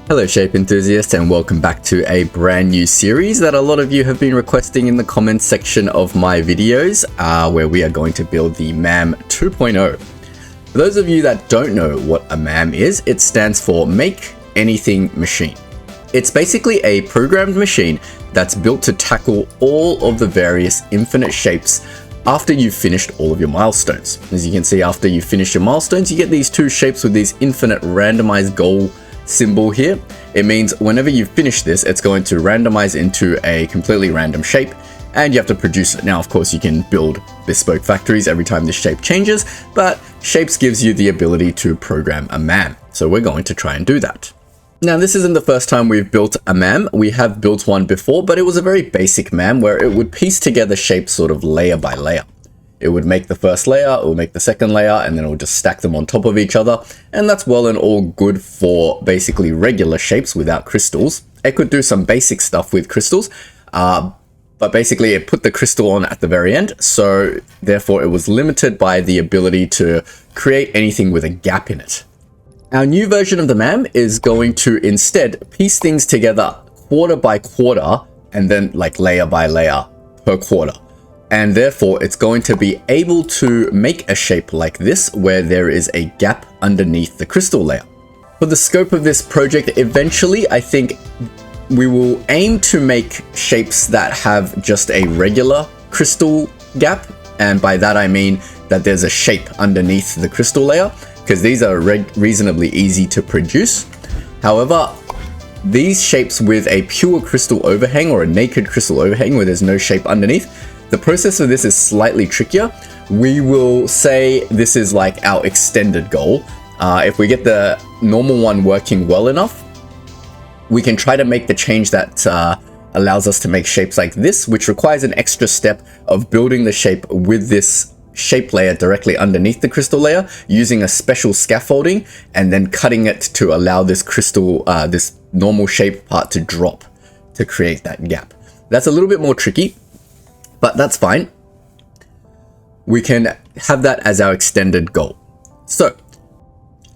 Hello shape enthusiasts, and welcome back to a brand new series that a lot of you have been requesting in the comments section of my videos, where we are going to build the MAM 2.0. For those of you that don't know what a MAM is, it stands for Make Anything Machine. It's basically a programmed machine that's built to tackle all of the various infinite shapes after you've finished all of your milestones. As you can see, after you finish your milestones, you get these two shapes with these infinite randomized goal symbol here. It means whenever you finish this, it's going to randomize into a completely random shape and you have to produce it. Now, of course, you can build bespoke factories every time this shape changes, but Shapez gives you the ability to program a MAM. So we're going to try and do that. Now, this isn't the first time we've built a MAM. We have built one before, but it was a very basic MAM where it would piece together shapes sort of layer by layer. It would make the first layer, it would make the second layer, and then it would just stack them on top of each other. And that's well and all good for basically regular shapes without crystals. It could do some basic stuff with crystals, but basically it put the crystal on at the very end. So therefore it was limited by the ability to create anything with a gap in it. Our new version of the MAM is going to instead piece things together quarter by quarter and then like layer by layer per quarter. And therefore it's going to be able to make a shape like this where there is a gap underneath the crystal layer. For the scope of this project, eventually I think we will aim to make shapes that have just a regular crystal gap. And by that I mean that there's a shape underneath the crystal layer, because these are reasonably easy to produce. However, these shapes with a pure crystal overhang or a naked crystal overhang where there's no shape underneath, the process of this is slightly trickier. We will say this is like our extended goal. If we get the normal one working well enough, we can try to make the change that allows us to make shapes like this, which requires an extra step of building the shape with this shape layer directly underneath the crystal layer, using a special scaffolding, and then cutting it to allow this crystal, this normal shape part to drop to create that gap. That's a little bit more tricky, but that's fine. We can have that as our extended goal. So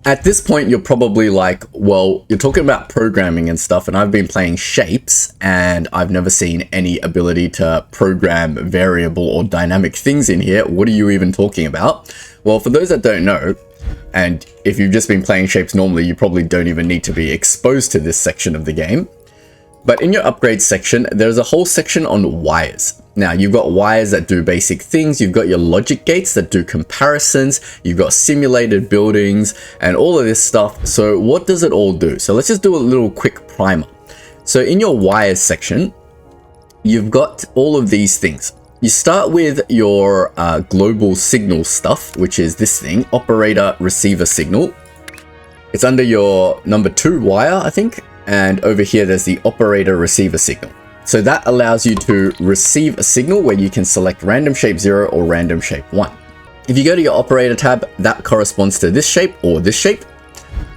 at this point, you're probably like, well, you're talking about programming and stuff, and I've been playing shapes and I've never seen any ability to program variable or dynamic things in here. What are you even talking about? Well, for those that don't know, and if you've just been playing shapes normally, you probably don't even need to be exposed to this section of the game. But in your upgrade section, there's a whole section on wires. Now, you've got wires that do basic things. You've got your logic gates that do comparisons. You've got simulated buildings and all of this stuff. So what does it all do? So let's just do a little quick primer. So in your wires section, you've got all of these things. You start with your global signal stuff, which is this thing, operator receiver signal. It's under your number 2 wire, I think. And over here, there's the operator receiver signal. So that allows you to receive a signal where you can select random shape 0 or random shape 1. If you go to your operator tab, that corresponds to this shape or this shape.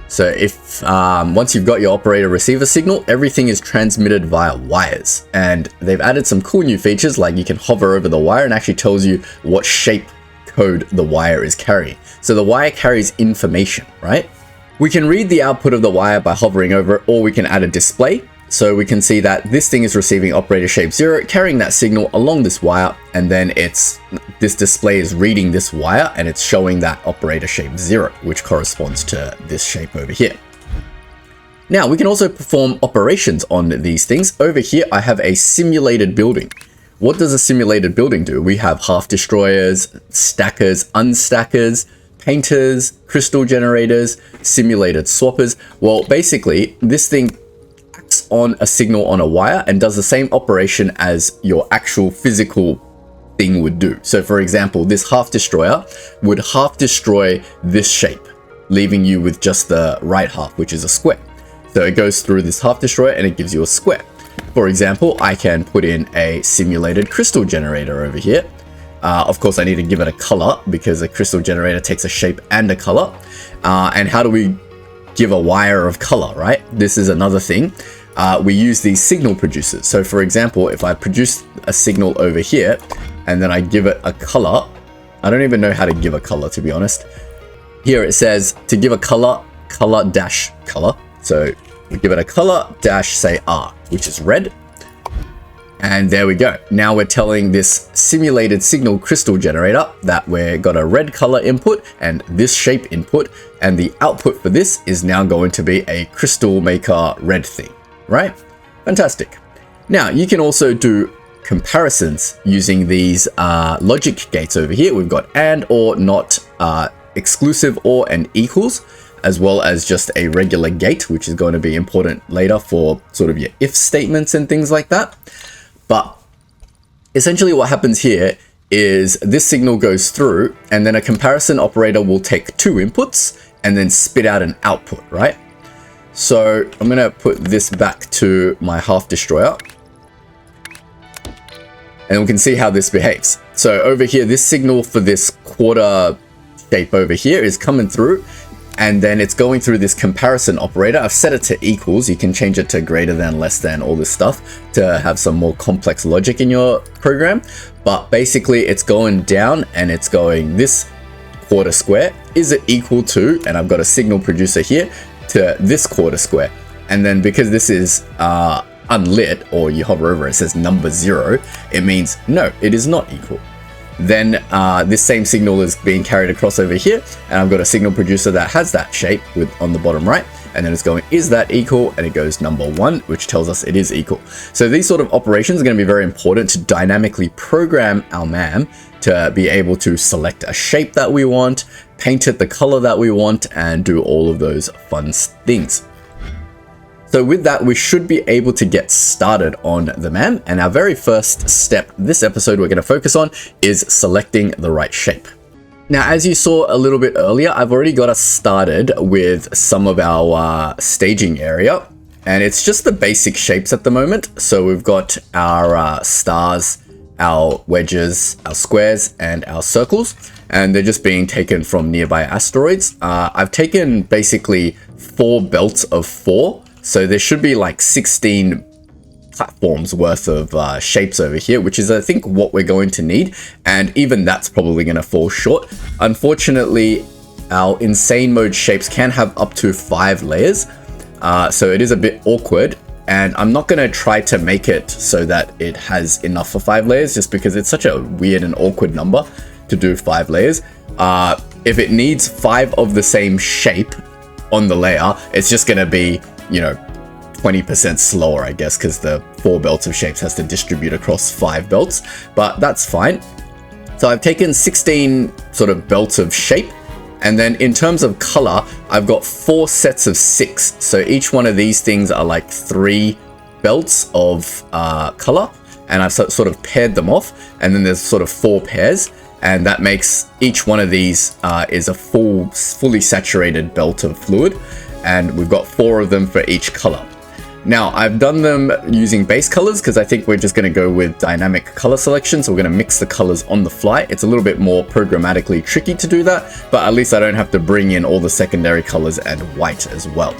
So if once you've got your operator receiver signal, everything is transmitted via wires. And they've added some cool new features, like you can hover over the wire and actually tells you what shape code the wire is carrying. So the wire carries information, right? We can read the output of the wire by hovering over it, or we can add a display. So we can see that this thing is receiving operator shape 0, carrying that signal along this wire, and then this display is reading this wire and it's showing that operator shape 0, which corresponds to this shape over here. Now we can also perform operations on these things. Over here, I have a simulated building. What does a simulated building do? We have half destroyers, stackers, unstackers, painters, crystal generators, simulated swappers. Well, basically, this thing acts on a signal on a wire and does the same operation as your actual physical thing would do. So for example, this half destroyer would half destroy this shape, leaving you with just the right half, which is a square. So it goes through this half destroyer and it gives you a square. For example, I can put in a simulated crystal generator over here. Of course, I need to give it a color because a crystal generator takes a shape and a color. And how do we give a wire of color, right? This is another thing. We use these signal producers. So for example, if I produce a signal over here and then I give it a color, I don't even know how to give a color, to be honest. Here it says to give a color, color dash color. So We give it a color dash say R, which is red. And there we go. Now we're telling this simulated signal crystal generator that we've got a red color input and this shape input, and the output for this is now going to be a crystal maker red thing, right? Fantastic. Now you can also do comparisons using these logic gates over here. We've got and, or, not, exclusive, or, and equals, as well as just a regular gate, which is going to be important later for sort of your if statements and things like that. But essentially what happens here is this signal goes through and then a comparison operator will take two inputs and then spit out an output, right? So I'm going to put this back to my half destroyer. And we can see how this behaves. So over here, this signal for this quarter shape over here is coming through. And then it's going through this comparison operator. I've set it to equals. You can change it to greater than, less than, all this stuff to have some more complex logic in your program. But basically it's going down and it's going this quarter square. Is it equal to, and I've got a signal producer here, to this quarter square. And then because this is unlit, or you hover over it, it says number 0, it means no, it is not equal. Then this same signal is being carried across over here, and I've got a signal producer that has that shape with on the bottom right, and then it's going, is that equal? And it goes number 1, which tells us it is equal. So these sort of operations are going to be very important to dynamically program our MAM to be able to select a shape that we want, paint it the color that we want, and do all of those fun things. So with that, we should be able to get started on the MAM. And our very first step this episode we're going to focus on is selecting the right shape. Now, as you saw a little bit earlier, I've already got us started with some of our staging area. And it's just the basic shapes at the moment. So we've got our stars, our wedges, our squares, and our circles. And they're just being taken from nearby asteroids. I've taken basically 4 belts of 4. So there should be like 16 platforms worth of shapes over here, which is I think what we're going to need. And even that's probably going to fall short. Unfortunately, our insane mode shapes can have up to 5 layers. So it is a bit awkward. And I'm not going to try to make it so that it has enough for 5 layers, just because it's such a weird and awkward number to do 5 layers. If it needs 5 of the same shape on the layer, it's just going to be, you know, 20% slower, I guess, because the 4 belts of shapes has to distribute across 5 belts, but that's fine. So I've taken 16 sort of belts of shape, and then in terms of color, I've got 4 sets of 6. So each one of these things are like 3 belts of color, and I've sort of paired them off, and then there's sort of 4 pairs, and that makes each one of these is a fully saturated belt of fluid. And we've got 4 of them for each color. Now, I've done them using base colors because I think we're just going to go with dynamic color selection. So we're going to mix the colors on the fly. It's a little bit more programmatically tricky to do that, but at least I don't have to bring in all the secondary colors and white as well.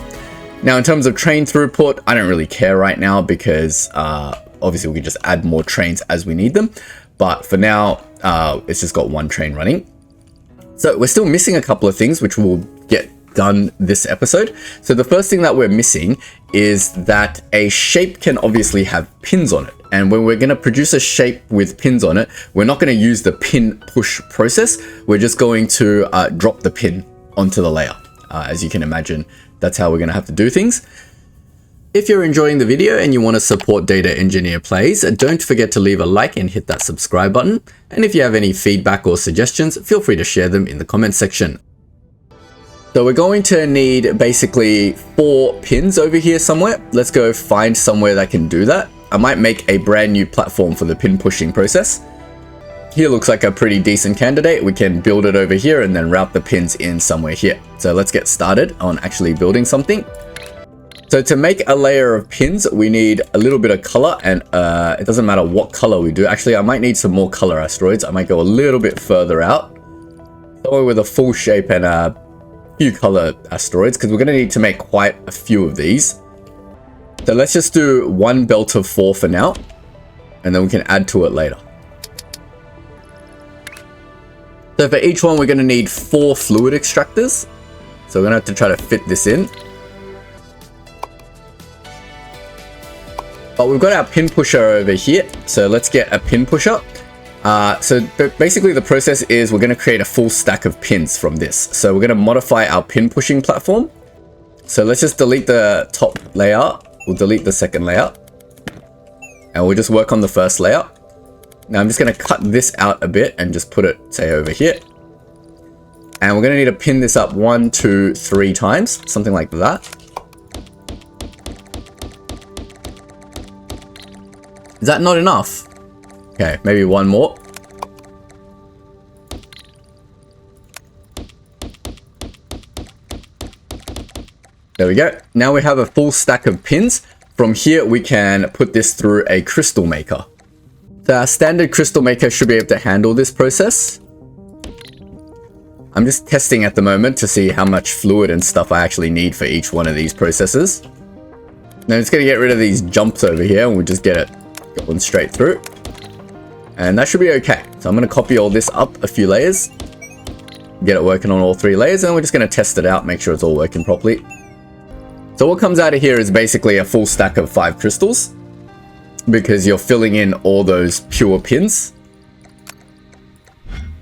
Now, in terms of train throughput, I don't really care right now because obviously we can just add more trains as we need them. But for now, it's just got 1 train running. So we're still missing a couple of things, which we'll get done this episode. So the first thing that we're missing is that a shape can obviously have pins on it. And when we're going to produce a shape with pins on it, we're not going to use the pin push process. We're just going to drop the pin onto the layer. As you can imagine, that's how we're going to have to do things. If you're enjoying the video and you want to support Data Engineer Plays, don't forget to leave a like and hit that subscribe button. And if you have any feedback or suggestions, feel free to share them in the comment section. So we're going to need basically 4 pins over here somewhere. Let's go find somewhere that can do that. I might make a brand new platform for the pin pushing process. Here looks like a pretty decent candidate. We can build it over here and then route the pins in somewhere here. So let's get started on actually building something. So to make a layer of pins, we need a little bit of color, and it doesn't matter what color we do. Actually, I might need some more color asteroids. I might go a little bit further out, somewhere with a full shape and a few color asteroids, because we're going to need to make quite a few of these. So let's just do 1 belt of 4 for now, and then we can add to it later. So for each one, we're going to need 4 fluid extractors. So we're going to have to try to fit this in. But we've got our pin pusher over here. So let's get a pin pusher. Basically the process is we're going to create a full stack of pins from this. So we're going to modify our pin pushing platform. So let's just delete the top layout. We'll delete the second layout. And we'll just work on the first layout. Now I'm just going to cut this out a bit and just put it, say, over here. And we're going to need to pin this up 1, 2, 3 times, something like that. Is that not enough? Okay, maybe one more. There we go. Now we have a full stack of pins. From here, we can put this through a crystal maker. So our standard crystal maker should be able to handle this process. I'm just testing at the moment to see how much fluid and stuff I actually need for each one of these processes. Now I'm just going to get rid of these jumps over here and we'll just get it going straight through. And that should be okay. So I'm going to copy all this up a few layers. Get it working on all 3 layers and we're just going to test it out, make sure it's all working properly. So what comes out of here is basically a full stack of 5 crystals. Because you're filling in all those pure pins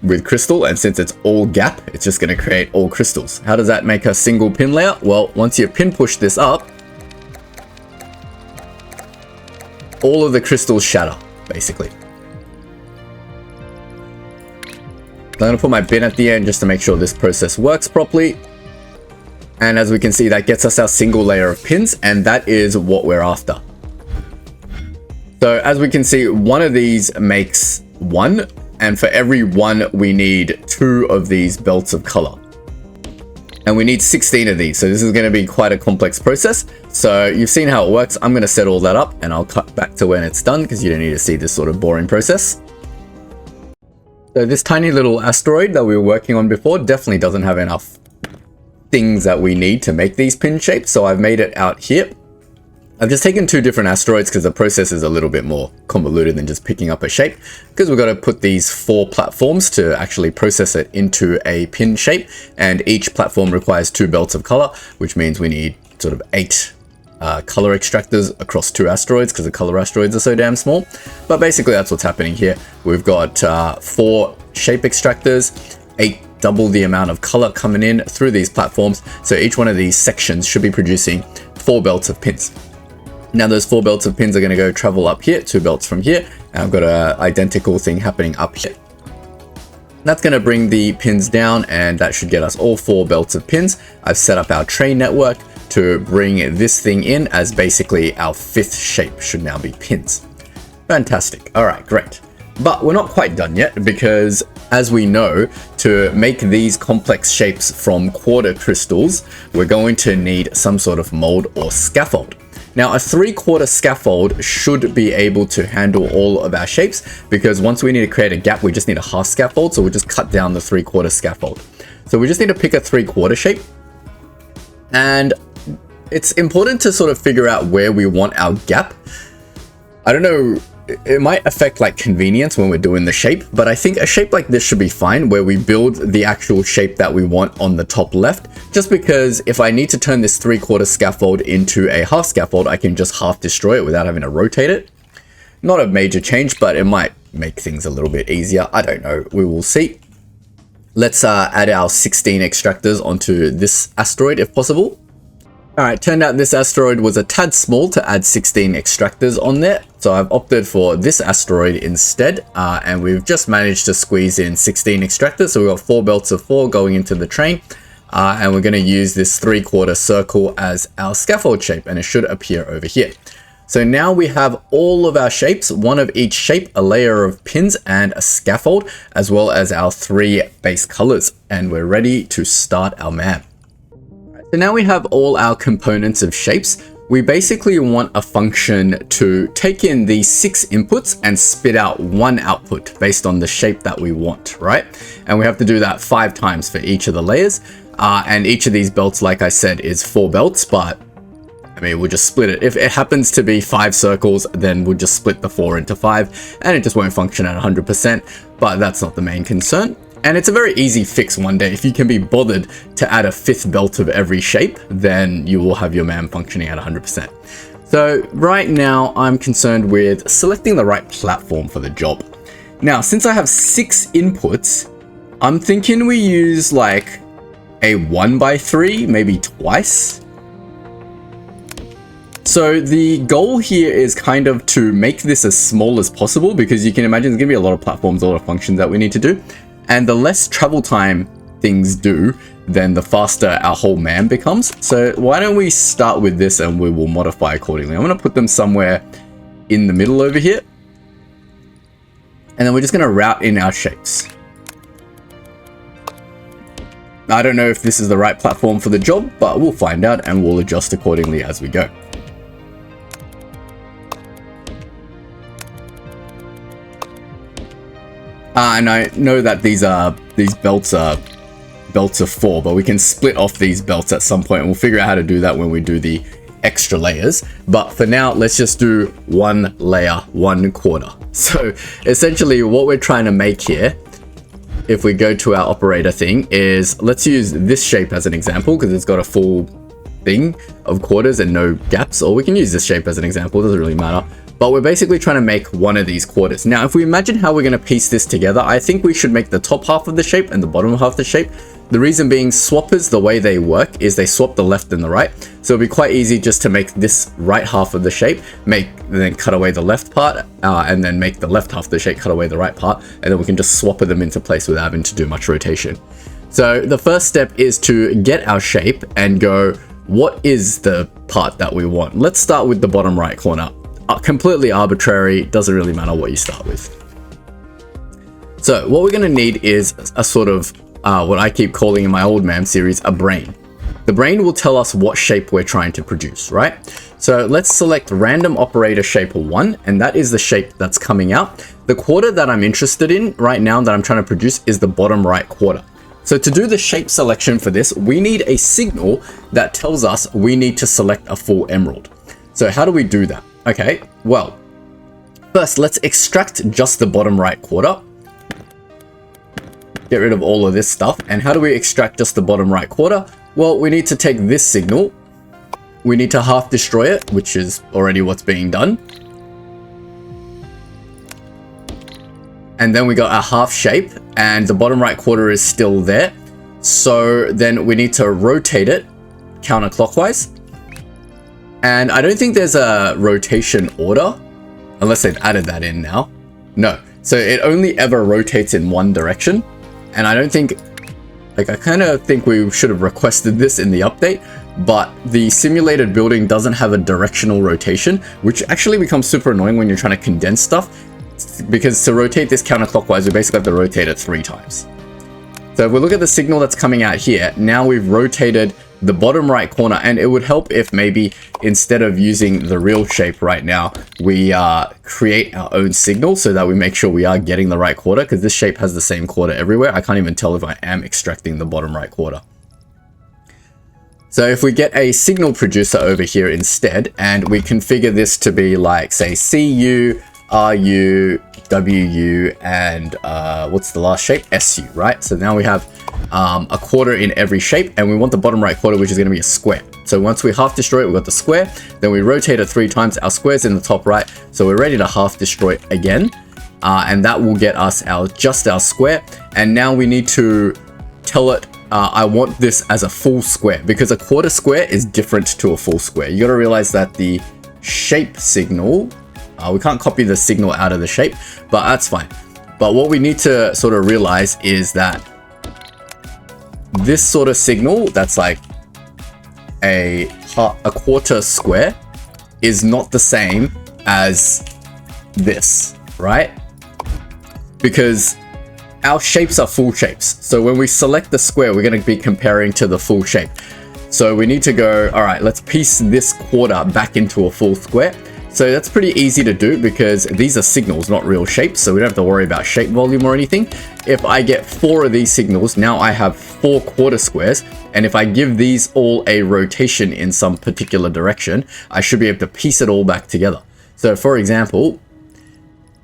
with crystal, and since it's all gap, it's just going to create all crystals. How does that make a single pin layout? Well, once you pin push this up, all of the crystals shatter, basically. I'm going to put my bin at the end just to make sure this process works properly. And as we can see, that gets us our single layer of pins, and that is what we're after. So as we can see, one of these makes 1, and for every 1, we need 2 of these belts of color. And we need 16 of these, so this is going to be quite a complex process. So you've seen how it works. I'm going to set all that up, and I'll cut back to when it's done, because you don't need to see this sort of boring process. So this tiny little asteroid that we were working on before definitely doesn't have enough things that we need to make these pin shapes, so I've made it out here. I've just taken 2 different asteroids because the process is a little bit more convoluted than just picking up a shape, because we've got to put these 4 platforms to actually process it into a pin shape, and each platform requires 2 belts of color, which means we need sort of 8 color extractors across 2 asteroids because the color asteroids are so damn small. But basically that's what's happening here. We've got 4 shape extractors, 8 double the amount of color coming in through these platforms, so each one of these sections should be producing 4 belts of pins. Now those 4 belts of pins are going to go travel up here, 2 belts from here, and I've got an identical thing happening up here. That's going to bring the pins down, and that should get us all 4 belts of pins. I've set up our train network to bring this thing in, as basically our 5th shape should now be pins. Fantastic. All right, great. But we're not quite done yet, because as we know, to make these complex shapes from quarter crystals, we're going to need some sort of mold or scaffold. Now, a 3/4 scaffold should be able to handle all of our shapes, because once we need to create a gap, we just need a half scaffold, so we'll just cut down the 3/4 scaffold. So we just need to pick a 3/4 shape, and it's important to sort of figure out where we want our gap. I don't know, it might affect like convenience when we're doing the shape, but I think a shape like this should be fine, where we build the actual shape that we want on the top left, just because if I need to turn this 3/4 scaffold into a half scaffold, I can just half destroy it without having to rotate it. Not a major change, but it might make things a little bit easier. I don't know, we will see. Let's add our 16 extractors onto this asteroid if possible. Alright, turned out this asteroid was a tad small to add 16 extractors on there, so I've opted for this asteroid instead, and we've just managed to squeeze in 16 extractors, so we've got 4 belts of 4 going into the train, and we're going to use this 3/4 circle as our scaffold shape, and it should appear over here. So now we have all of our shapes, one of each shape, a layer of pins and a scaffold, as well as our 3 base colors, and we're ready to start our MAM. So now we have all our components of shapes. We basically want a function to take in these 6 inputs and spit out 1 output based on the shape that we want, right? And we have to do that 5 times for each of the layers. And each of these belts, like I said, is 4 belts, but I mean, we'll just split it. If it happens to be 5 circles, then we'll just split the 4 into 5, and it just won't function at 100%, but that's not the main concern. And it's a very easy fix one day. If you can be bothered to add a 5th belt of every shape, then you will have your MAM functioning at 100%. So right now I'm concerned with selecting the right platform for the job. Now, since I have 6 inputs, I'm thinking we use like a 1x3, maybe twice. So the goal here is kind of to make this as small as possible, because you can imagine there's gonna be a lot of platforms, a lot of functions that we need to do. And the less travel time things do, then the faster our whole MAM becomes. So why don't we start with this and we will modify accordingly. I'm gonna put them somewhere in the middle over here. And then we're just gonna route in our shapes. I don't know if this is the right platform for the job, but we'll find out and we'll adjust accordingly as we go. And I know that these belts are 4, but we can split off these belts at some point, and we'll figure out how to do that when we do the extra layers. But for now, let's just do 1 layer, 1/4. So essentially what we're trying to make here, if we go to our operator thing, is let's use this shape as an example, because it's got a full thing of quarters and no gaps, or we can use this shape as an example, it doesn't really matter. But we're basically trying to make one of these quarters. Now, if we imagine how we're going to piece this together, I think we should make the top half of the shape and the bottom half of the shape. The reason being, swappers, the way they work is they swap the left and the right. So it'll be quite easy just to make this right half of the shape, then cut away the left part, and then make the left half of the shape, cut away the right part, and then we can just swap them into place without having to do much rotation. So the first step is to get our shape and go, what is the part that we want? Let's start with the bottom right corner. Completely arbitrary, doesn't really matter what you start with. So what we're going to need is a sort of what I keep calling in my old MAM series a brain. The brain will tell us what shape we're trying to produce, right? So let's select random operator shape 1, and that is the shape that's coming out. The quarter that I'm interested in right now that I'm trying to produce is the bottom right quarter. So to do the shape selection for this, we need a signal that tells us we need to select a full emerald. So how do we do that? Okay, well, first let's extract just the bottom right quarter. Get rid of all of this stuff. And how do we extract just the bottom right quarter? Well, we need to take this signal. We need to half destroy it, which is already what's being done. And then we got a half shape, and the bottom right quarter is still there. So then we need to rotate it counterclockwise. And I don't think there's a rotation order, unless they've added that in now. No, so it only ever rotates in one direction. And I don't think, like, I kind of think we should have requested this in the update, but the simulated building doesn't have a directional rotation, which actually becomes super annoying when you're trying to condense stuff, because to rotate this counterclockwise, we basically have to rotate it 3 times. So if we look at the signal that's coming out here, now we've rotated the bottom right corner, and it would help if maybe instead of using the real shape right now, we create our own signal so that we make sure we are getting the right quarter, because this shape has the same quarter everywhere. I can't even tell if I am extracting the bottom right quarter. So if we get a signal producer over here instead, and we configure this to be like, say, CU, RU, WU, and what's the last shape? SU, right? So now we have a quarter in every shape, and we want the bottom right quarter, which is going to be a square. So once we half destroy it, we've got the square, then we rotate it 3 times, our square's in the top right, so we're ready to half destroy it again, and that will get us just our square. And now we need to tell it, I want this as a full square, because a quarter square is different to a full square. You got to realize that the shape signal, we can't copy the signal out of the shape, but that's fine. But what we need to sort of realize is that this sort of signal that's like a quarter square is not the same as this, right? Because our shapes are full shapes. So when we select the square, we're going to be comparing to the full shape. So we need to go, all right, let's piece this quarter back into a full square. So that's pretty easy to do because these are signals, not real shapes. So we don't have to worry about shape volume or anything. If I get 4 of these signals, now I have 4 quarter squares. And if I give these all a rotation in some particular direction, I should be able to piece it all back together. So for example,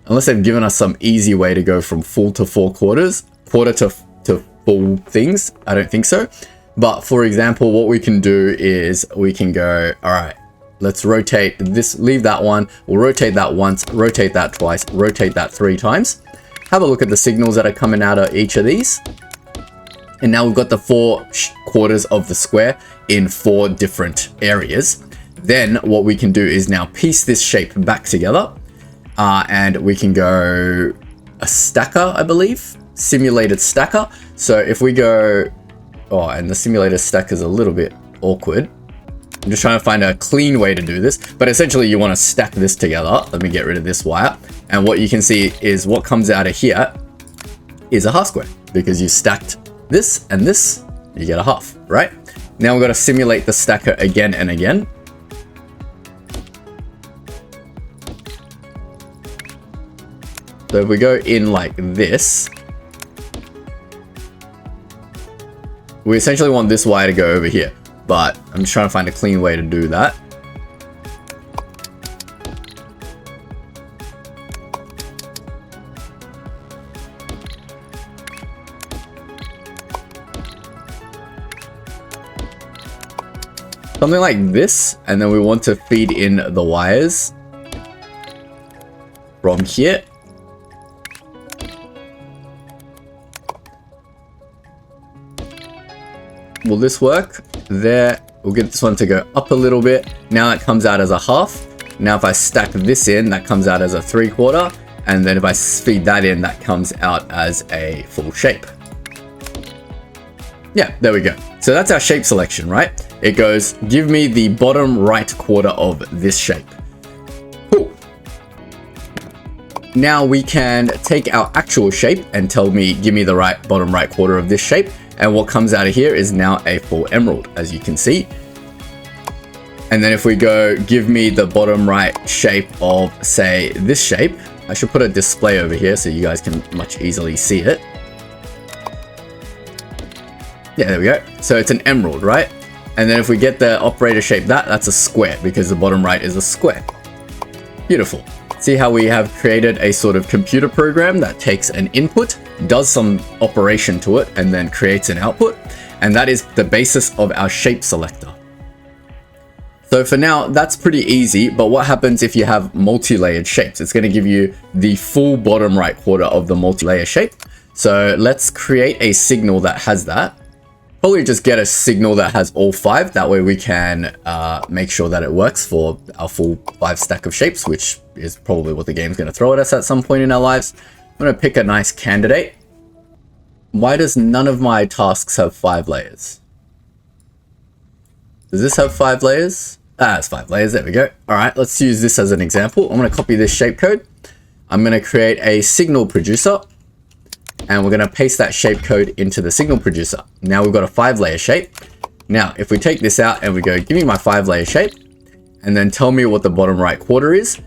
unless they've given us some easy way to go from full to 4 quarters, quarter to full things, I don't think so. But for example, what we can do is we can go, all right, let's rotate this, leave that one. We'll rotate that once, rotate that twice, rotate that 3 times. Have a look at the signals that are coming out of each of these. And now we've got the 4 quarters of the square in 4 different areas. Then what we can do is now piece this shape back together. And we can go a stacker, I believe, simulated stacker. So if we go, oh, and the simulated stacker is a little bit awkward. I'm just trying to find a clean way to do this, but essentially you want to stack this together. Let me get rid of this wire. And what you can see is what comes out of here is a half square, because you stacked this and this, you get a half, right? Now we've got to simulate the stacker again and again. So if we go in like this, we essentially want this wire to go over here, but I'm just trying to find a clean way to do that. Something like this, and then we want to feed in the wires from here. Will this work? There. We'll get this one to go up a little bit. Now it comes out as a half. Now if I stack this in, that comes out as a 3/4. And then if I feed that in, that comes out as a full shape. Yeah, there we go. So that's our shape selection, right? It goes, give me the bottom right quarter of this shape. Cool. Now we can take our actual shape and tell me, give me the bottom right quarter of this shape. And what comes out of here is now a full emerald, as you can see. And then if we go, give me the bottom right shape of, say, this shape. I should put a display over here so you guys can much easily see it. Yeah, there we go. So it's an emerald, right? And then if we get the operator shape, that's a square, because the bottom right is a square. Beautiful. See how we have created a sort of computer program that takes an input, does some operation to it, and then creates an output. And that is the basis of our shape selector. So for now, that's pretty easy, but what happens if you have multi-layered shapes? It's going to give you the full bottom right quarter of the multi-layer shape. So let's create a signal that has that. Probably just get a signal that has all 5. That way we can make sure that it works for our full 5 stack of shapes, which is probably what the game's going to throw at us at some point in our lives. I'm going to pick a nice candidate. Why does none of my tasks have 5 layers? Does this have 5 layers? Ah, it's 5 layers. There we go. All right, let's use this as an example. I'm going to copy this shape code. I'm going to create a signal producer. And we're going to paste that shape code into the signal producer. Now we've got a 5-layer shape. Now, if we take this out and we go, give me my 5-layer shape, and then tell me what the bottom right quarter is.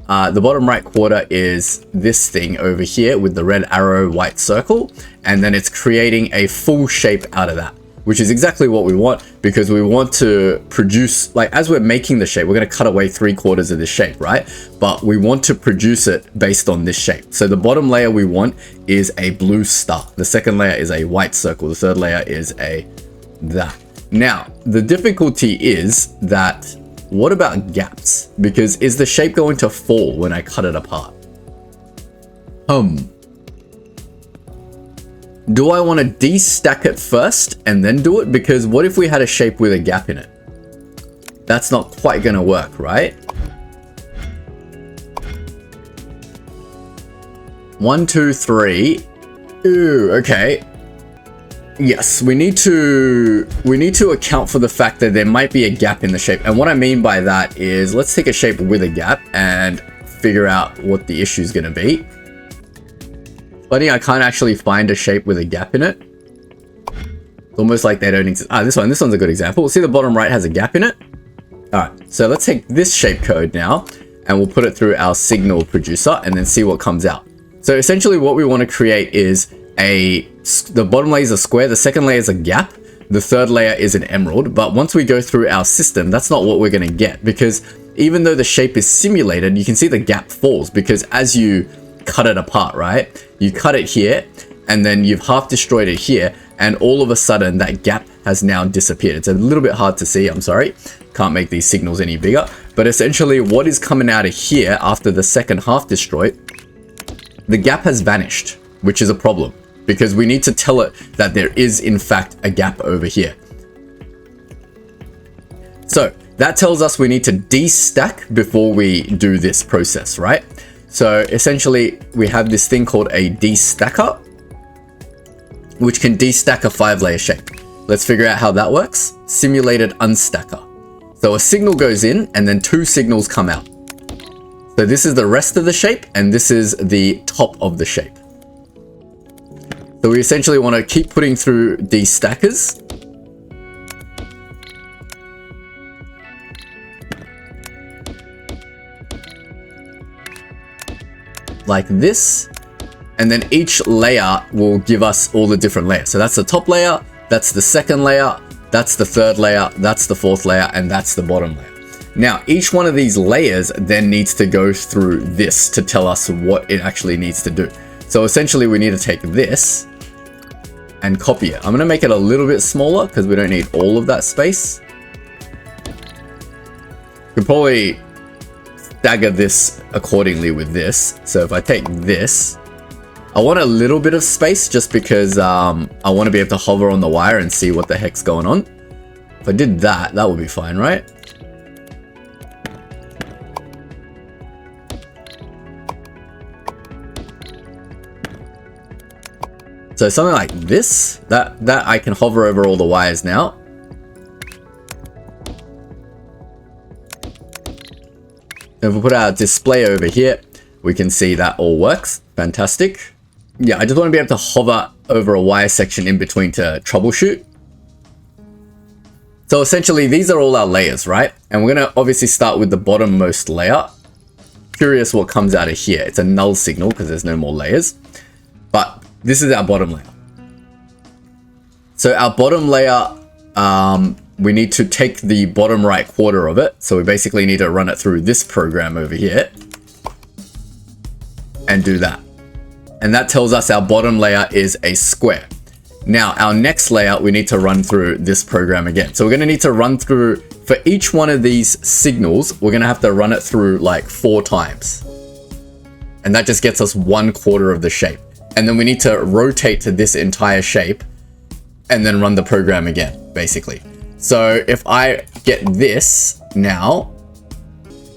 The bottom right quarter is this thing over here with the red arrow, white circle, and then it's creating a full shape out of that, which is exactly what we want, because we want to produce, like, as we're making the shape, we're going to cut away 3/4 of this shape, right? But we want to produce it based on this shape. So the bottom layer we want is a blue star. The second layer is a white circle. The third layer is that. Now, the difficulty is that, what about gaps? Because is the shape going to fall when I cut it apart? Do I want to destack it first and then do it? Because what if we had a shape with a gap in it? That's not quite going to work, right? 1, 2, 3. Ooh, okay. Yes, we need to account for the fact that there might be a gap in the shape. And what I mean by that is, let's take a shape with a gap and figure out what the issue is going to be. Funny, I can't actually find a shape with a gap in it. It's almost like they don't exist. Ah, this one's a good example. See, the bottom right has a gap in it. All right, so let's take this shape code now, and we'll put it through our signal producer and then see what comes out. So essentially what we want to create is the bottom layer is a square, the second layer is a gap, the third layer is an emerald. But once we go through our system, that's not what we're going to get, because even though the shape is simulated, you can see the gap falls, because as you cut it apart, right? You cut it here, and then you've half destroyed it here, and all of a sudden that gap has now disappeared. It's a little bit hard to see, I'm sorry. Can't make these signals any bigger, But essentially what is coming out of here after the second half destroy, the gap has vanished, which is a problem because we need to tell it that there is in fact a gap over here. So that tells us we need to destack before we do this process, right? So essentially we have this thing called a destacker, which can destack a 5-layer shape. Let's figure out how that works. Simulated unstacker. So a signal goes in and then 2 signals come out. So this is the rest of the shape and this is the top of the shape. So we essentially want to keep putting through destackers. Like this. And then each layer will give us all the different layers. So that's the top layer, that's the second layer, that's the third layer, that's the fourth layer, and that's the bottom layer. Now, each one of these layers then needs to go through this to tell us what it actually needs to do. So essentially we need to take this and copy it. I'm going to make it a little bit smaller because we don't need all of that space. You could probably stagger this accordingly with this. So if I take this, I want a little bit of space just because I want to be able to hover on the wire and see what the heck's going on. If I did that, that would be fine, right? So something like this, that I can hover over all the wires now. If we put our display over here, we can see that all works. Fantastic. Yeah, I just want to be able to hover over a wire section in between to troubleshoot. So essentially, these are all our layers, right? And we're going to obviously start with the bottommost layer. Curious what comes out of here. It's a null signal because there's no more layers. But this is our bottom layer. So our bottom layer, we need to take the bottom right quarter of it. So we basically need to run it through this program over here and do that. And that tells us our bottom layer is a square. Now, our next layer, we need to run through this program again. So we're going to need to run through, for each one of these signals, we're going to have to run it through like 4 times. And that just gets us 1/4 of the shape. And then we need to rotate to this entire shape and then run the program again, basically. So if I get this now,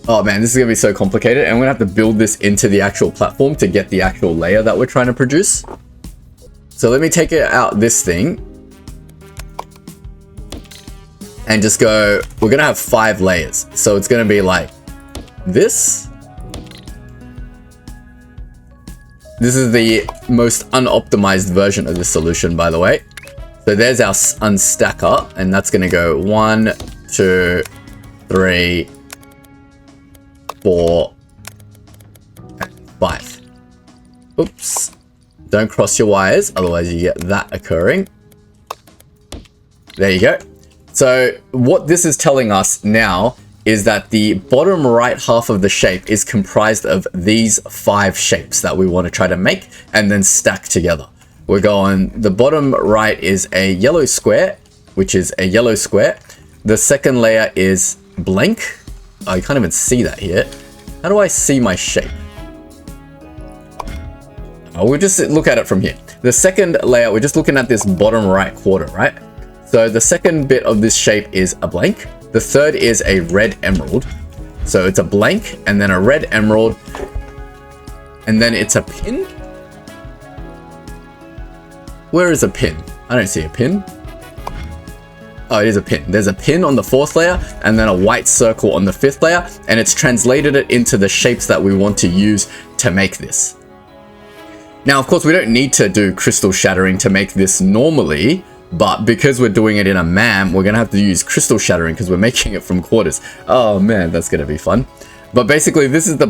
oh man, this is gonna be so complicated. And we're gonna have to build this into the actual platform to get the actual layer that we're trying to produce. So let me take it out this thing and just go, we're gonna have 5 layers. So it's gonna be like this. This is the most unoptimized version of this solution, by the way. So there's our unstacker, and that's gonna go 1, 2, 3, 4, and 5. Oops. Don't cross your wires, otherwise you get that occurring. There you go. So what this is telling us now is that the bottom right half of the shape is comprised of these 5 shapes that we want to try to make and then stack together. We're going, the bottom right is a yellow square, which is a yellow square. The second layer is blank. Oh, you can't even see that here. How do I see my shape? Oh, we'll just look at it from here. The second layer, we're just looking at this bottom right quarter, right? So the second bit of this shape is a blank. The third is a red emerald. So it's a blank and then a red emerald. And then it's a pin. Where is a pin? I don't see a pin. Oh, it is a pin. There's a pin on the 4th layer and then a white circle on the 5th layer. And it's translated it into the shapes that we want to use to make this. Now, of course, we don't need to do crystal shattering to make this normally. But because we're doing it in a MAM, we're going to have to use crystal shattering because we're making it from quarters. Oh man, that's going to be fun. But basically, this is the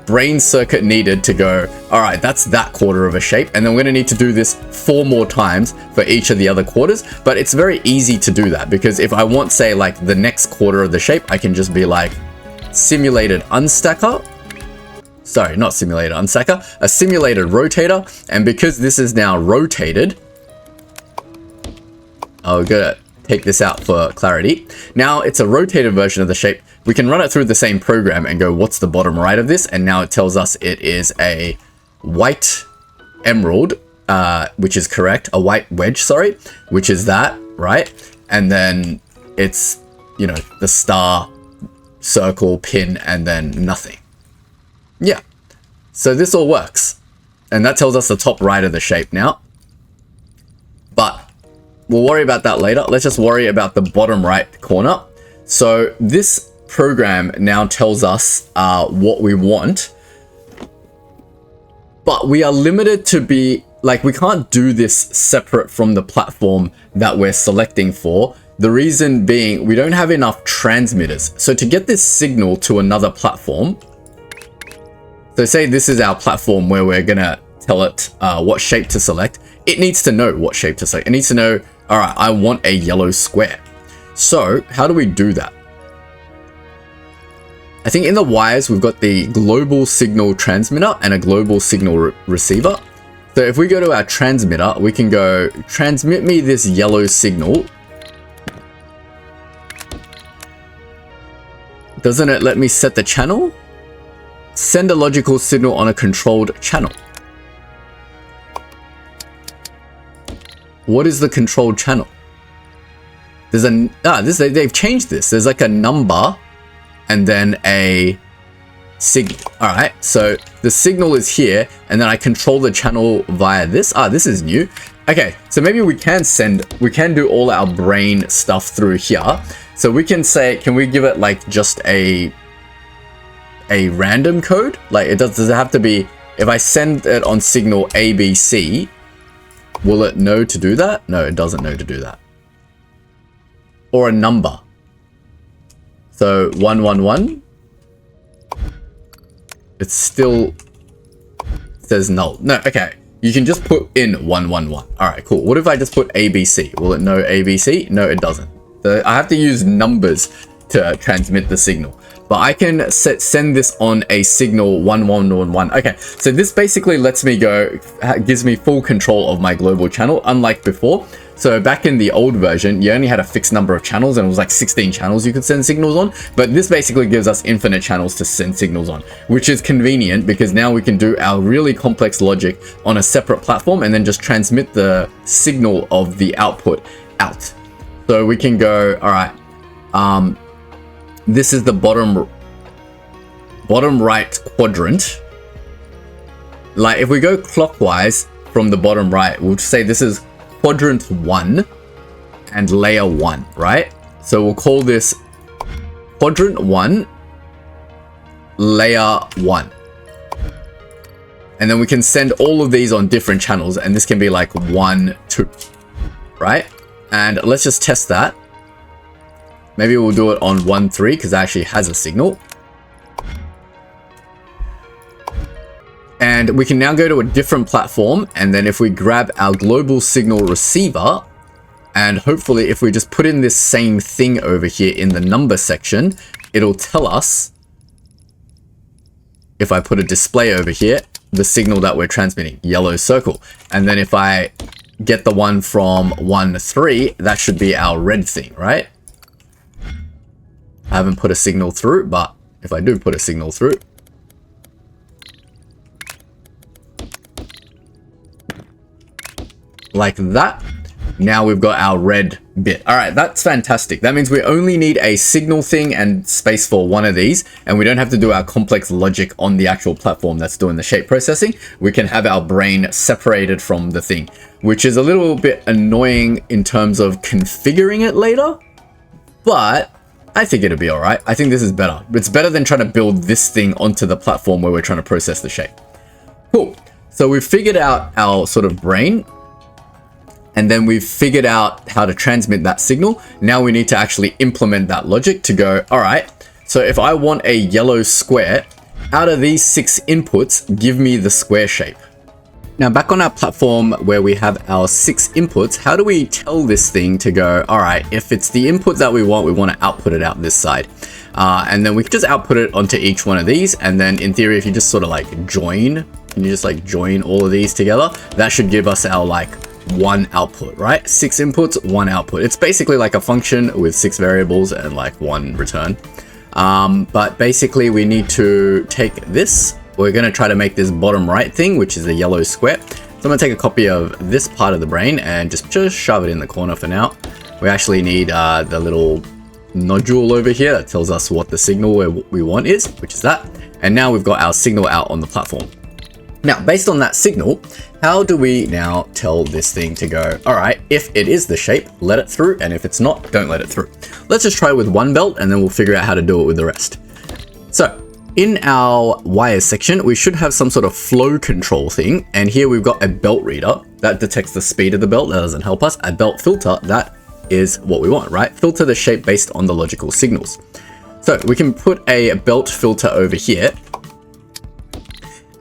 brain circuit needed to go, all right, that's that quarter of a shape. And then we're going to need to do this 4 more times for each of the other quarters. But it's very easy to do that because if I want, say, like the next quarter of the shape, I can just be like simulated unstacker. Sorry, not simulated unstacker, a simulated rotator. And because this is now rotated, I'll go take this out for clarity. Now it's a rotated version of the shape. we can run it through the same program and go, what's the bottom right of this? And now it tells us it is a white emerald, which is correct. A white wedge, sorry, which is that, right? And then it's, you know, the star, circle, pin, and then nothing. Yeah. So this all works. And that tells us the top right of the shape now. But we'll worry about that later. Let's just worry about the bottom right corner. So this program now tells us what we want. But we are limited to be, like, we can't do this separate from the platform that we're selecting for. The reason being, we don't have enough transmitters. So to get this signal to another platform, so say this is our platform where we're gonna tell it what shape to select. It needs to know what shape to select. It needs to know, all right, I want a yellow square. So how do we do that? I think in the wires, we've got the global signal transmitter and a global signal receiver. So if we go to our transmitter, we can go, transmit me this yellow signal. Doesn't it let me set the channel? Send a logical signal on a controlled channel. What is the controlled channel? There's a, they've changed this. There's like a number and then a signal. All right, so the signal is here and then I control the channel via this. This is new. Okay, so maybe we can do all our brain stuff through here. So we can say, can we give it like just a random code? Like does it have to be, if I send it on signal ABC, will it know to do that? No, it doesn't know to do that. Or a number. So 111. It still says null. No, okay. You can just put in 111. All right, cool. What if I just put ABC? Will it know ABC? No, it doesn't. So I have to use numbers to transmit the signal. But I can send this on a signal 1111. Okay, so this basically lets me go, gives me full control of my global channel, unlike before. So back in the old version, you only had a fixed number of channels and it was like 16 channels you could send signals on. But this basically gives us infinite channels to send signals on, which is convenient because now we can do our really complex logic on a separate platform and then just transmit the signal of the output out. So we can go, all right, this is the bottom right quadrant. Like if we go clockwise from the bottom right, we'll say this is quadrant 1 and layer 1, right? So we'll call this quadrant 1, layer 1. And then we can send all of these on different channels, and this can be like 1, 2, right? And let's just test that. Maybe we'll do it on 1, 3 because it actually has a signal. And we can now go to a different platform. And then if we grab our global signal receiver, and hopefully if we just put in this same thing over here in the number section, it'll tell us, if I put a display over here, the signal that we're transmitting, yellow circle. And then if I get the one from 1, 3, that should be our red thing, right? I haven't put a signal through, but if I do put a signal through, like that, now we've got our red bit. All right, that's fantastic. That means we only need a signal thing and space for one of these, and we don't have to do our complex logic on the actual platform that's doing the shape processing. We can have our brain separated from the thing, which is a little bit annoying in terms of configuring it later, but I think it'll be all right. I think this is better. It's better than trying to build this thing onto the platform where we're trying to process the shape. Cool. So we've figured out our sort of brain, and then we've figured out how to transmit that signal. Now we need to actually implement that logic to go, all right, so if I want a yellow square, out of these 6 inputs, give me the square shape. Now back on our platform where we have our 6 inputs, how do we tell this thing to go, all right, if it's the input that we want to output it out this side. And then we can just output it onto each one of these. And then in theory, if you just sort of like join, can you just like join all of these together? That should give us our like one output, right? 6 inputs, 1 output. It's basically like a function with 6 variables and like 1 return. But basically we need to take this. We're going to try to make this bottom right thing, which is a yellow square. So I'm going to take a copy of this part of the brain and just shove it in the corner for now. We actually need the little nodule over here that tells us what the signal we want is, which is that. And now we've got our signal out on the platform. Now, based on that signal, how do we now tell this thing to go, all right, if it is the shape, let it through, and if it's not, don't let it through. Let's just try with one belt, and then we'll figure out how to do it with the rest. So, in our wires section, we should have some sort of flow control thing, and here we've got a belt reader that detects the speed of the belt. That doesn't help us. A belt filter, that is what we want, right? Filter the shape based on the logical signals. So, we can put a belt filter over here,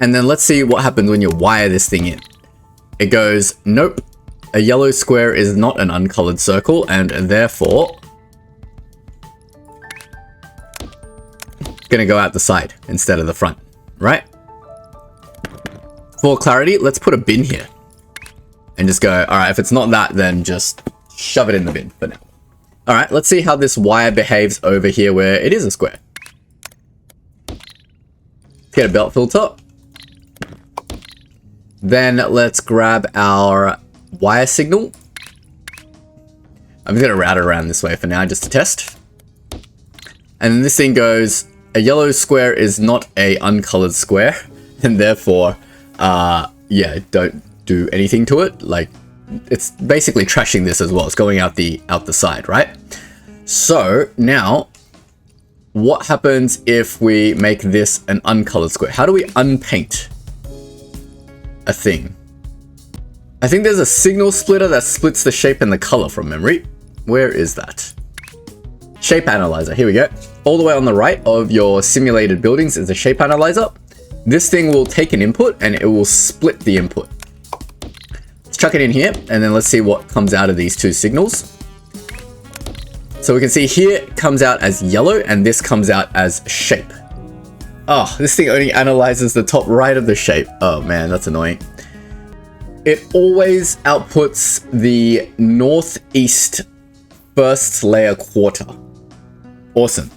and then let's see what happens when you wire this thing in. It goes, nope, a yellow square is not an uncolored circle, and therefore it's gonna go out the side instead of the front, right? For clarity, let's put a bin here and just go, all right, if it's not that, then just shove it in the bin for now. All right, let's see how this wire behaves over here where it is a square. Get a belt filter. Then let's grab our wire signal. I'm just going to route it around this way for now just to test. And then this thing goes, a yellow square is not a uncolored square, and therefore, yeah, don't do anything to it. Like, it's basically trashing this as well. It's going out the side, right? So now, what happens if we make this an uncolored square? How do we unpaint a thing? I think there's a signal splitter that splits the shape and the color from memory. Where is that? Shape analyzer, here we go. All the way on the right of your simulated buildings is a shape analyzer. This thing will take an input and it will split the input. Let's chuck it in here and then let's see what comes out of these two signals. So we can see here it comes out as yellow and this comes out as shape. Oh, this thing only analyzes the top right of the shape. Oh man, that's annoying. It always outputs the northeast first layer quarter. Awesome.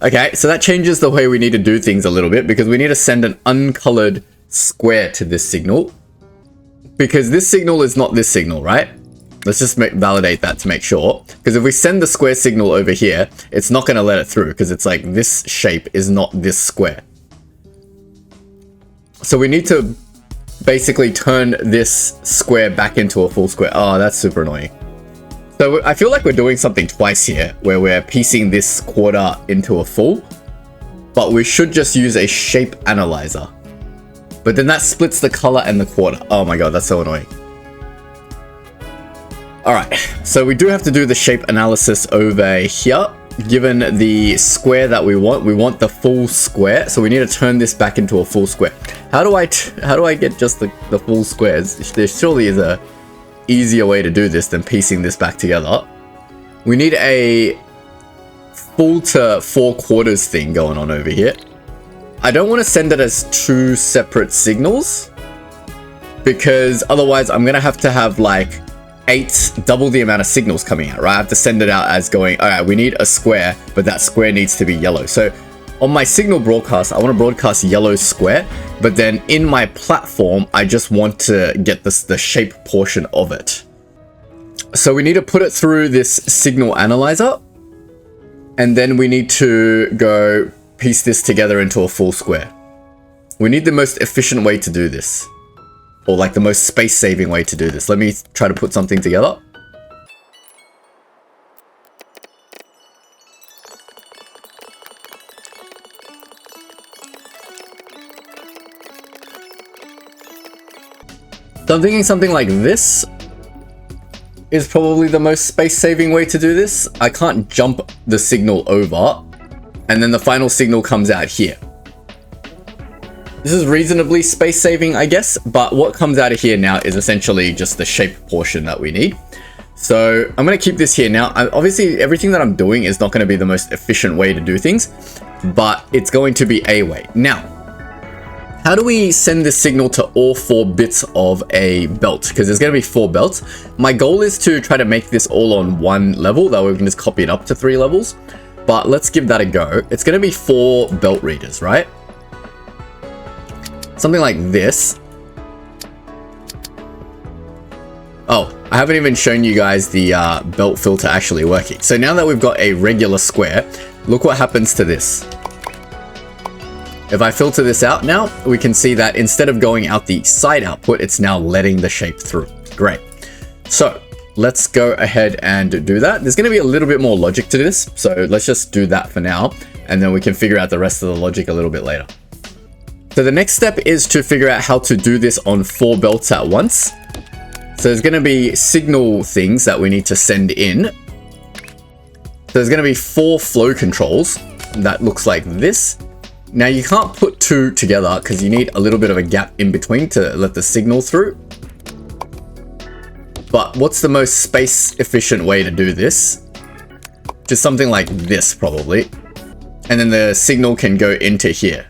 Okay, so that changes the way we need to do things a little bit because we need to send an uncolored square to this signal. Because this signal is not this signal, right? Let's just validate that to make sure. Because if we send the square signal over here, it's not going to let it through because it's like this shape is not this square. So we need to basically turn this square back into a full square. Oh, that's super annoying. So I feel like we're doing something twice here where we're piecing this quarter into a full, but we should just use a shape analyzer. But then that splits the color and the quarter. Oh my god, that's so annoying. Alright, so we do have to do the shape analysis over here. Given the square that we want the full square, so we need to turn this back into a full square. How do I get just the full squares? There surely is a easier way to do this than piecing this back together. We need a full to 4/4 thing going on over here. I don't want to send it as two separate signals because otherwise I'm gonna have to have like double the amount of signals coming out, right? I have to send it out as going, all right, we need a square, but that square needs to be yellow. So on my signal broadcast, I want to broadcast yellow square, but then in my platform, I just want to get the shape portion of it. So we need to put it through this signal analyzer, and then we need to go piece this together into a full square. We need the most efficient way to do this. Or like the most space-saving way to do this. Let me try to put something together. So I'm thinking something like this is probably the most space-saving way to do this. I can't jump the signal over, and then the final signal comes out here. This is reasonably space-saving, I guess, but what comes out of here now is essentially just the shape portion that we need. So I'm going to keep this here now. Obviously, everything that I'm doing is not going to be the most efficient way to do things, but it's going to be a way. Now, how do we send this signal to all 4 bits of a belt? Because there's going to be 4 belts. My goal is to try to make this all on one level, that way we can just copy it up to 3 levels. but let's give that a go. It's going to be 4 belt readers, right? Something like this. Oh, I haven't even shown you guys the belt filter actually working. So now that we've got a regular square, look what happens to this. If I filter this out now, we can see that instead of going out the side output, it's now letting the shape through. Great. So let's go ahead and do that. There's going to be a little bit more logic to this. So let's just do that for now. And then we can figure out the rest of the logic a little bit later. So the next step is to figure out how to do this on 4 belts at once. So there's going to be signal things that we need to send in. So there's going to be 4 flow controls that looks like this. Now you can't put 2 together because you need a little bit of a gap in between to let the signal through. But what's the most space efficient way to do this? Just something like this probably. And then the signal can go into here.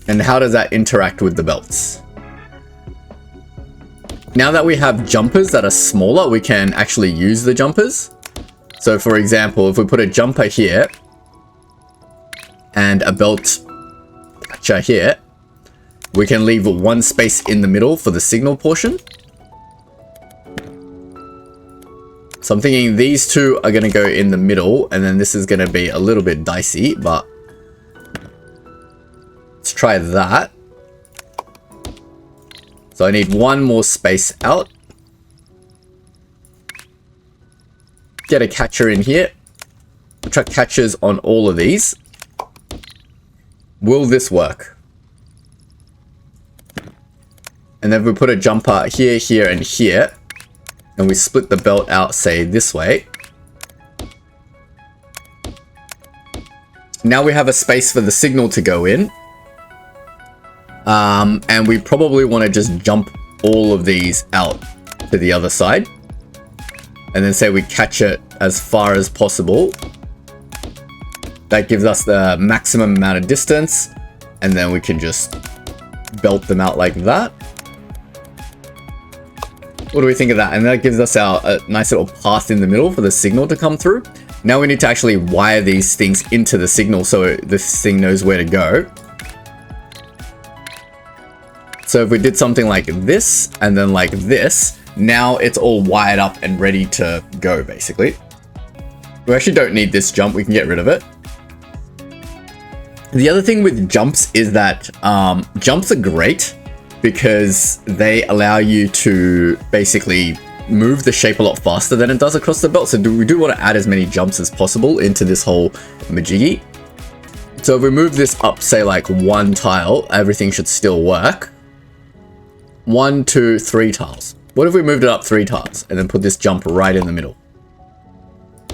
And how does that interact with the belts? Now that we have jumpers that are smaller, we can actually use the jumpers. So for example, if we put a jumper here and a belt catcher here, we can leave 1 space in the middle for the signal portion. So I'm thinking these 2 are going to go in the middle, and then this is going to be a little bit dicey, but let's try that. So I need 1 more space out. Get a catcher in here. We'll try catchers on all of these. Will this work? And then we put a jumper here, here, and here. And we split the belt out, say, this way. Now we have a space for the signal to go in. And we probably want to just jump all of these out to the other side. And then say we catch it as far as possible. That gives us the maximum amount of distance. And then we can just belt them out like that. What do we think of that? And that gives us a nice little path in the middle for the signal to come through. Now we need to actually wire these things into the signal so this thing knows where to go. So if we did something like this and then like this, now it's all wired up and ready to go, basically. We actually don't need this jump. We can get rid of it. The other thing with jumps is that jumps are great because they allow you to basically move the shape a lot faster than it does across the belt. So we do want to add as many jumps as possible into this whole majiggy. So if we move this up, say like 1 tile, everything should still work. 1, 2, 3 tiles. What if we moved it up 3 tiles and then put this jump right in the middle?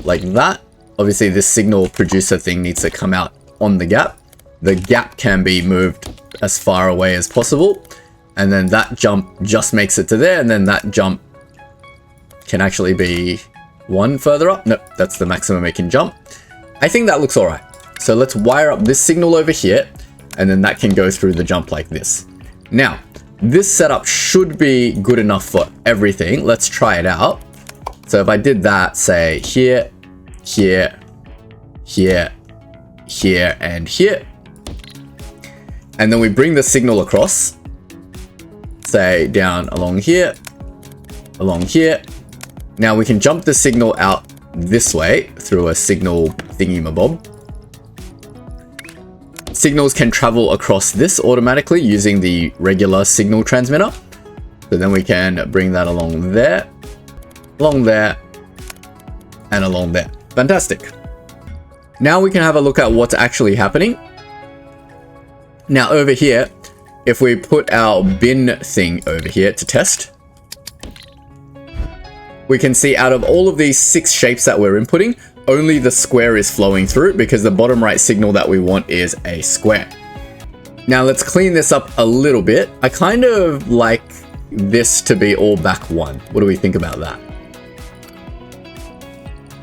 Like that. Obviously this signal producer thing needs to come out on the gap. The gap can be moved as far away as possible. And then that jump just makes it to there. And then that jump can actually be 1 further up. Nope, that's the maximum it can jump. I think that looks all right. So let's wire up this signal over here. And then that can go through the jump like this. Now, this setup should be good enough for everything. Let's try it out. So if I did that, say here, here, here, here, and here. And then we bring the signal across. Say down along here, along here. Now we can jump the signal out this way through a signal thingy-mabob. Signals can travel across this automatically using the regular signal transmitter. So then we can bring that along there, and along there. Fantastic. Now we can have a look at what's actually happening. Now over here, if we put our bin thing over here to test, we can see out of all of these 6 shapes that we're inputting, only the square is flowing through because the bottom right signal that we want is a square. Now let's clean this up a little bit. I kind of like this to be all back 1. What do we think about that?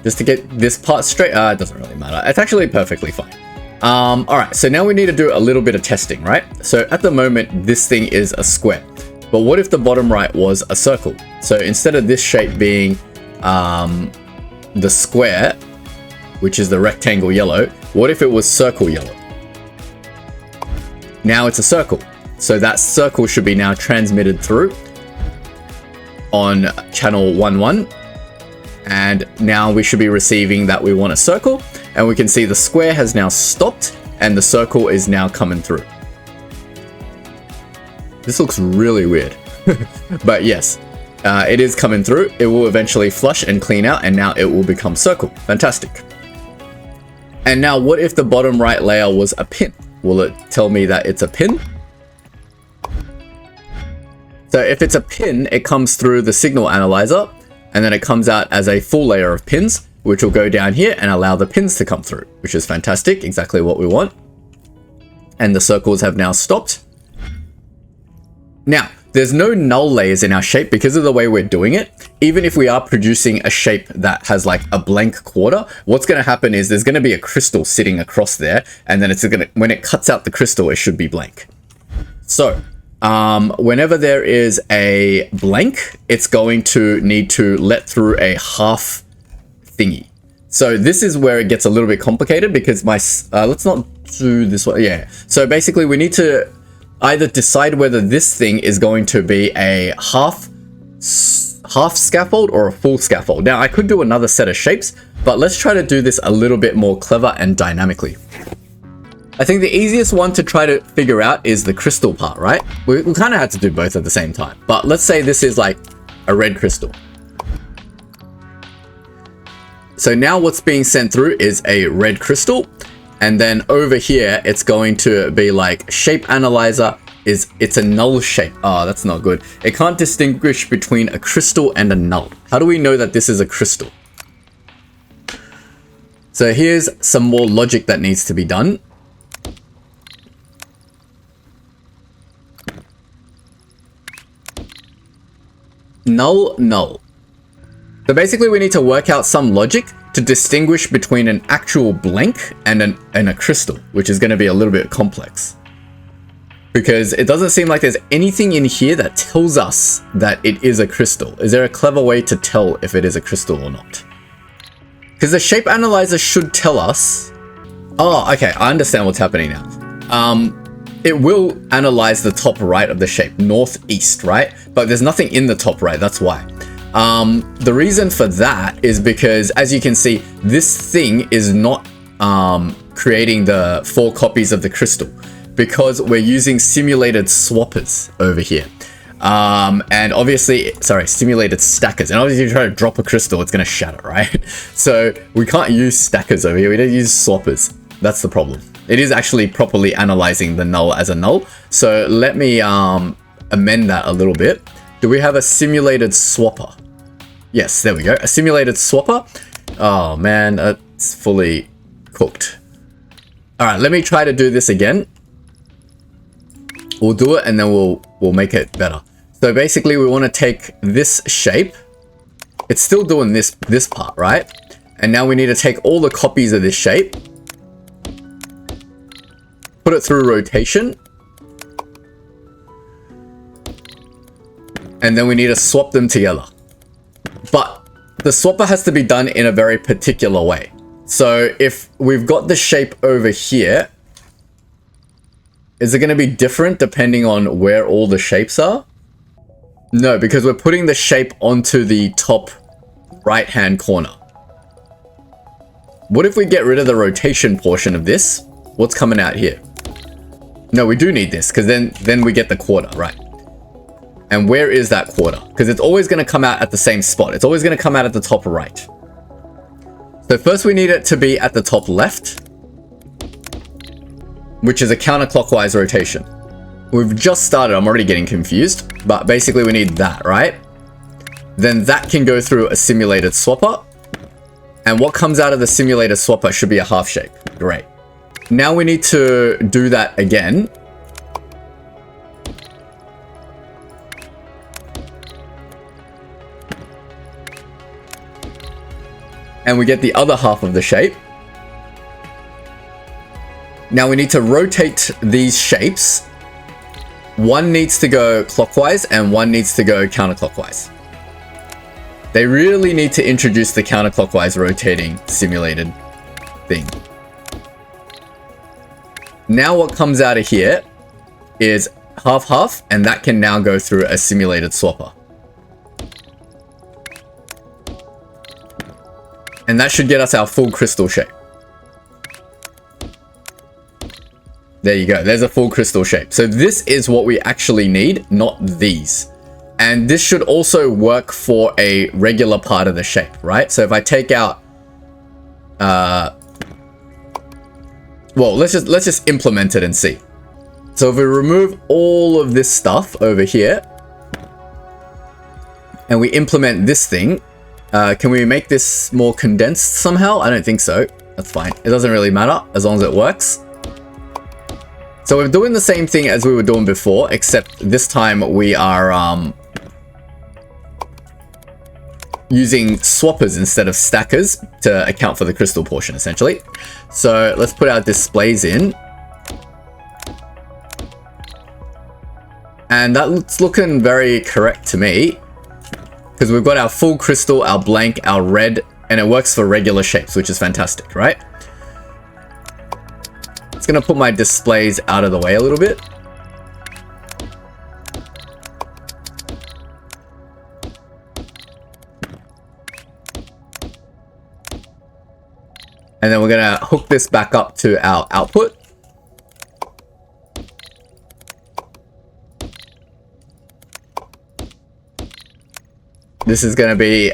Just to get this part straight, it doesn't really matter. It's actually perfectly fine. All right, so now we need to do a little bit of testing, right? So at the moment, this thing is a square. But what if the bottom right was a circle? So instead of this shape being the square, which is the rectangle yellow. What if it was circle yellow? Now it's a circle. So that circle should be now transmitted through on channel 11. And now we should be receiving that we want a circle. And we can see the square has now stopped and the circle is now coming through. This looks really weird. But yes, it is coming through. It will eventually flush and clean out, and now it will become circle. Fantastic. And now what if the bottom right layer was a pin? Will it tell me that it's a pin? So if it's a pin, it comes through the signal analyzer, and then it comes out as a full layer of pins, which will go down here and allow the pins to come through, which is fantastic, exactly what we want. And the circles have now stopped. Now, there's no null layers in our shape because of the way we're doing it. Even if we are producing a shape that has like a blank quarter, what's going to happen is there's going to be a crystal sitting across there, and then it's going to, when it cuts out the crystal, it should be blank. So whenever there is a blank, it's going to need to let through a half thingy. So this is where it gets a little bit complicated because my let's not do this one. Yeah. So basically we need to either decide whether this thing is going to be a half scaffold or a full scaffold. Now I could do another set of shapes, but let's try to do this a little bit more clever and dynamically. I think the easiest one to try to figure out is the crystal part, right? We kind of had to do both at the same time, but let's say this is like a red crystal. So now what's being sent through is a red crystal. And then over here, it's going to be like shape analyzer it's a null shape. Oh, that's not good. It can't distinguish between a crystal and a null. How do we know that this is a crystal? So here's some more logic that needs to be done. Null, null. So basically we need to work out some logic to distinguish between an actual blank and a crystal, which is going to be a little bit complex. Because it doesn't seem like there's anything in here that tells us that it is a crystal. Is there a clever way to tell if it is a crystal or not? Because the shape analyzer should tell us... Oh, okay, I understand what's happening now. It will analyze the top right of the shape, northeast, right? But there's nothing in the top right, that's why. The reason for that is because, as you can see, this thing is not creating the 4 copies of the crystal because we're using simulated swappers over here. And obviously, sorry, simulated stackers. And obviously, if you try to drop a crystal, it's going to shatter, right? So we can't use stackers over here. We don't use swappers. That's the problem. It is actually properly analyzing the null as a null. So let me amend that a little bit. Do we have a simulated swapper? Yes, there we go. A simulated swapper. Oh man, that's fully cooked. All right, let me try to do this again. We'll do it and then we'll make it better. So basically we want to take this shape. It's still doing this part, right? And now we need to take all the copies of this shape, put it through rotation, and then we need to swap them together. But the swapper has to be done in a very particular way. So if we've got the shape over here, is it going to be different depending on where all the shapes are? No, because we're putting the shape onto the top right-hand corner. What if we get rid of the rotation portion of this? What's coming out here? No, we do need this because then we get the quarter, right? And where is that quarter? Because it's always going to come out at the same spot. It's always going to come out at the top right. So first we need it to be at the top left, which is a counterclockwise rotation. We've just started. I'm already getting confused. But basically we need that, right? Then that can go through a simulated swapper. And what comes out of the simulated swapper should be a half shape. Great. Now we need to do that again. And we get the other half of the shape. Now we need to rotate these shapes. One needs to go clockwise and one needs to go counterclockwise. They really need to introduce the counterclockwise rotating simulated thing. Now what comes out of here is half-half, and that can now go through a simulated swapper. And that should get us our full crystal shape. There you go. There's a full crystal shape. So this is what we actually need, not these. And this should also work for a regular part of the shape, right? So if I take out, well, let's just implement it and see. So if we remove all of this stuff over here, and we implement this thing, can we make this more condensed somehow? I don't think so. That's fine. It doesn't really matter as long as it works. So we're doing the same thing as we were doing before, except this time we are using swappers instead of stackers to account for the crystal portion, essentially. So let's put our displays in. And that's looking very correct to me, because we've got our full crystal, our blank, our red, and it works for regular shapes, which is fantastic, right? It's going to put my displays out of the way a little bit. And then we're going to hook this back up to our output. This is going to be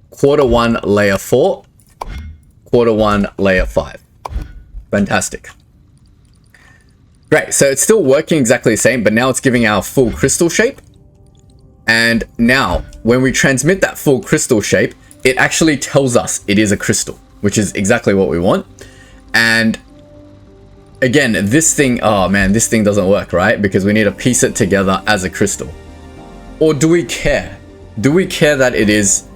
quarter 1 layer 4, quarter 1 layer 5. Fantastic. Great, so it's still working exactly the same, but now it's giving our full crystal shape. And now, when we transmit that full crystal shape, it actually tells us it is a crystal, which is exactly what we want. And again, this thing, oh man, this thing doesn't work, right? Because we need to piece it together as a crystal. Or do we care? Do we care that it is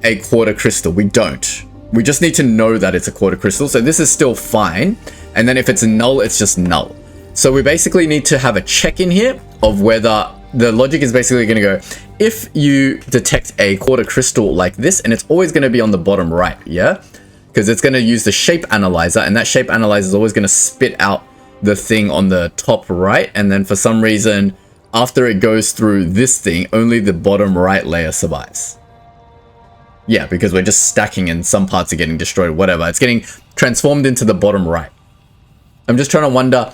a quarter crystal? We don't. We just need to know that it's a quarter crystal. So this is still fine. And then if it's null, it's just null. So we basically need to have a check in here of whether the logic is basically going to go, if you detect a quarter crystal like this, and it's always going to be on the bottom right, yeah? Because it's going to use the shape analyzer, and that shape analyzer is always going to spit out the thing on the top right. And then for some reason, after it goes through this thing, only the bottom right layer survives. Yeah, because we're just stacking and some parts are getting destroyed, whatever. It's getting transformed into the bottom right. I'm just trying to wonder,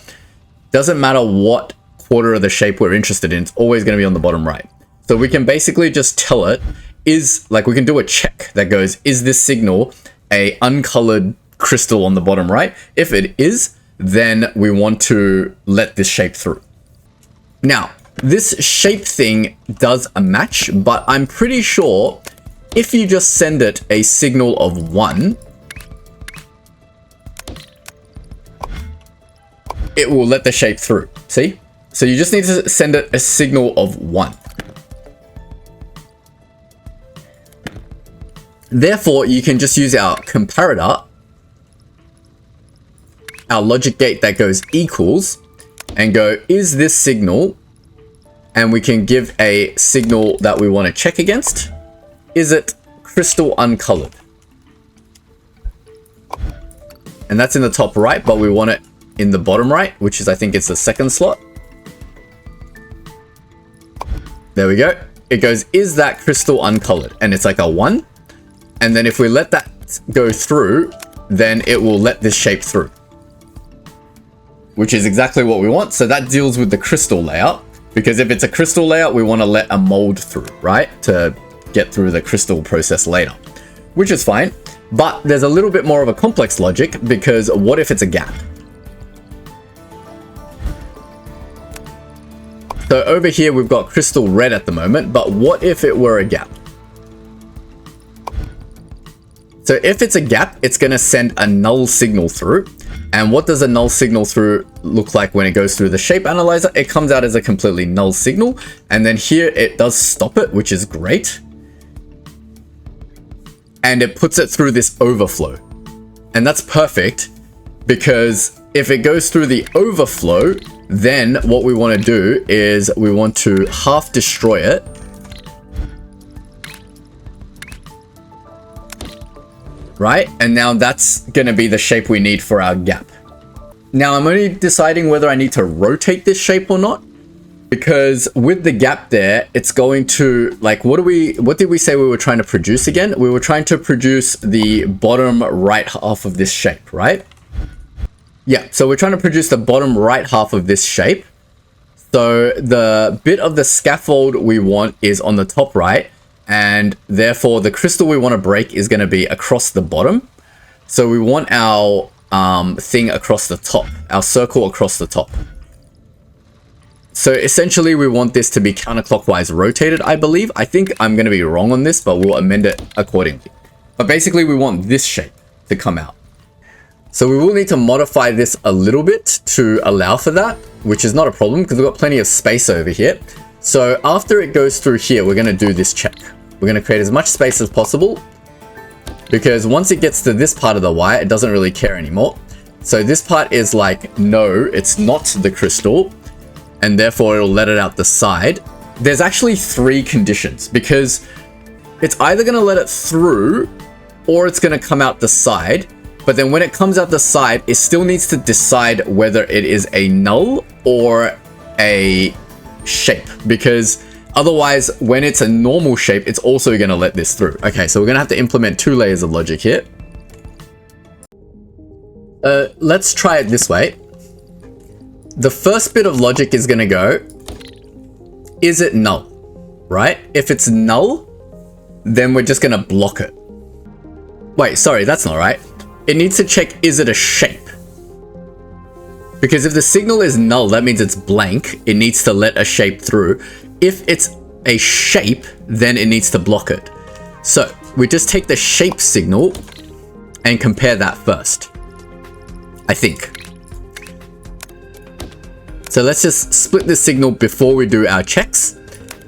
doesn't matter what quarter of the shape we're interested in, it's always going to be on the bottom right. So we can basically just tell it, we can do a check that goes, is this signal a uncolored crystal on the bottom right? If it is, then we want to let this shape through. Now, this shape thing does a match, but I'm pretty sure if you just send it a signal of 1, it will let the shape through. See? So you just need to send it a signal of 1. Therefore, you can just use our comparator, our logic gate that goes equals, and go, is this signal, and we can give a signal that we want to check against. Is it crystal uncolored? And that's in the top right, but we want it in the bottom right, which is, I think it's the second slot. There we go. It goes, is that crystal uncolored? And it's like a 1. And then if we let that go through, then it will let this shape through, which is exactly what we want. So that deals with the crystal layout, because if it's a crystal layout, we want to let a mold through, right? To get through the crystal process later, which is fine. But there's a little bit more of a complex logic, because what if it's a gap? So over here, we've got crystal red at the moment, but what if it were a gap? So if it's a gap, it's going to send a null signal through. And what does a null signal through look like when it goes through the shape analyzer? It comes out as a completely null signal. And then here it does stop it, which is great. And it puts it through this overflow. And that's perfect, because if it goes through the overflow, then what we want to do is we want to half destroy it. right? And now that's going to be the shape we need for our gap. Now I'm only deciding whether I need to rotate this shape or not, because with the gap there, it's going to, like, what did we say we were trying to produce again? We were trying to produce the bottom right half of this shape, right? Yeah, so we're trying to produce the bottom right half of this shape. So the bit of the scaffold we want is on the top right, and therefore the crystal we want to break is going to be across the bottom. So we want our thing across the top, our circle across the top. So essentially we want this to be counterclockwise rotated, I believe. I think I'm going to be wrong on this, but we'll amend it accordingly. But basically we want this shape to come out. So we will need to modify this a little bit to allow for that, which is not a problem because we've got plenty of space over here. So after it goes through here, we're going to do this check. We're going to create as much space as possible, because once it gets to this part of the wire, it doesn't really care anymore. So this part is like, no, it's not the crystal, and therefore it'll let it out the side. There's actually 3 conditions, because it's either going to let it through or it's going to come out the side. But then when it comes out the side, it still needs to decide whether it is a null or a shape, because otherwise when it's a normal shape, it's also going to let this through. Okay, so we're going to have to implement 2 layers of logic here. Let's try it this way. The first bit of logic is going to go, is it null, right? If it's null, then we're just going to block it. Wait, sorry, that's not right. It needs to check, is it a shape? Because if the signal is null, that means it's blank. It needs to let a shape through. If it's a shape, then it needs to block it. So we just take the shape signal and compare that first, I think. So let's just split the signal before we do our checks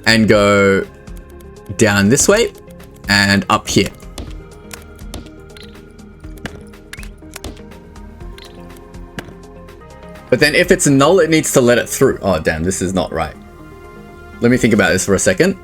and go down this way and up here. But then if it's null, it needs to let it through. Oh, damn, this is not right. Let me think about this for a second.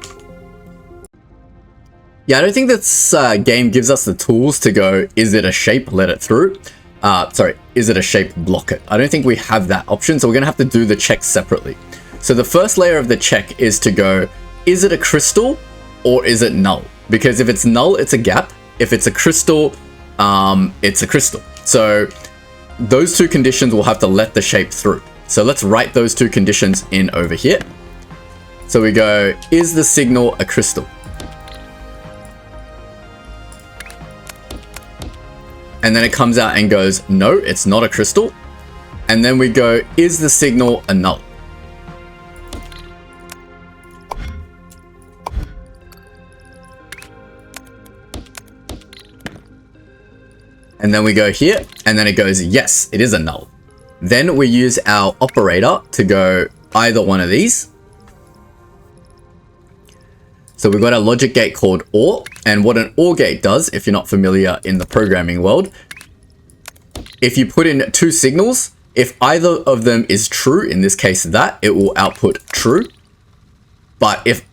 Yeah, I don't think this game gives us the tools to go, is it a shape, let it through? Sorry, is it a shape, block it? I don't think we have that option, so we're going to have to do the check separately. So the first layer of the check is to go, is it a crystal or is it null? Because if it's null, it's a gap. If it's a crystal, it's a crystal. So those 2 conditions will have to let the shape through. So let's write those 2 conditions in over here. So we go, is the signal a crystal? And then it comes out and goes, no, it's not a crystal. And then we go, is the signal a null? And then we go here, and then it goes, yes, it is a null. Then we use our operator to go either one of these. So we've got a logic gate called OR, and what an OR gate does, if you're not familiar in the programming world, if you put in 2 signals, if either of them is true, in this case that, it will output true. But if,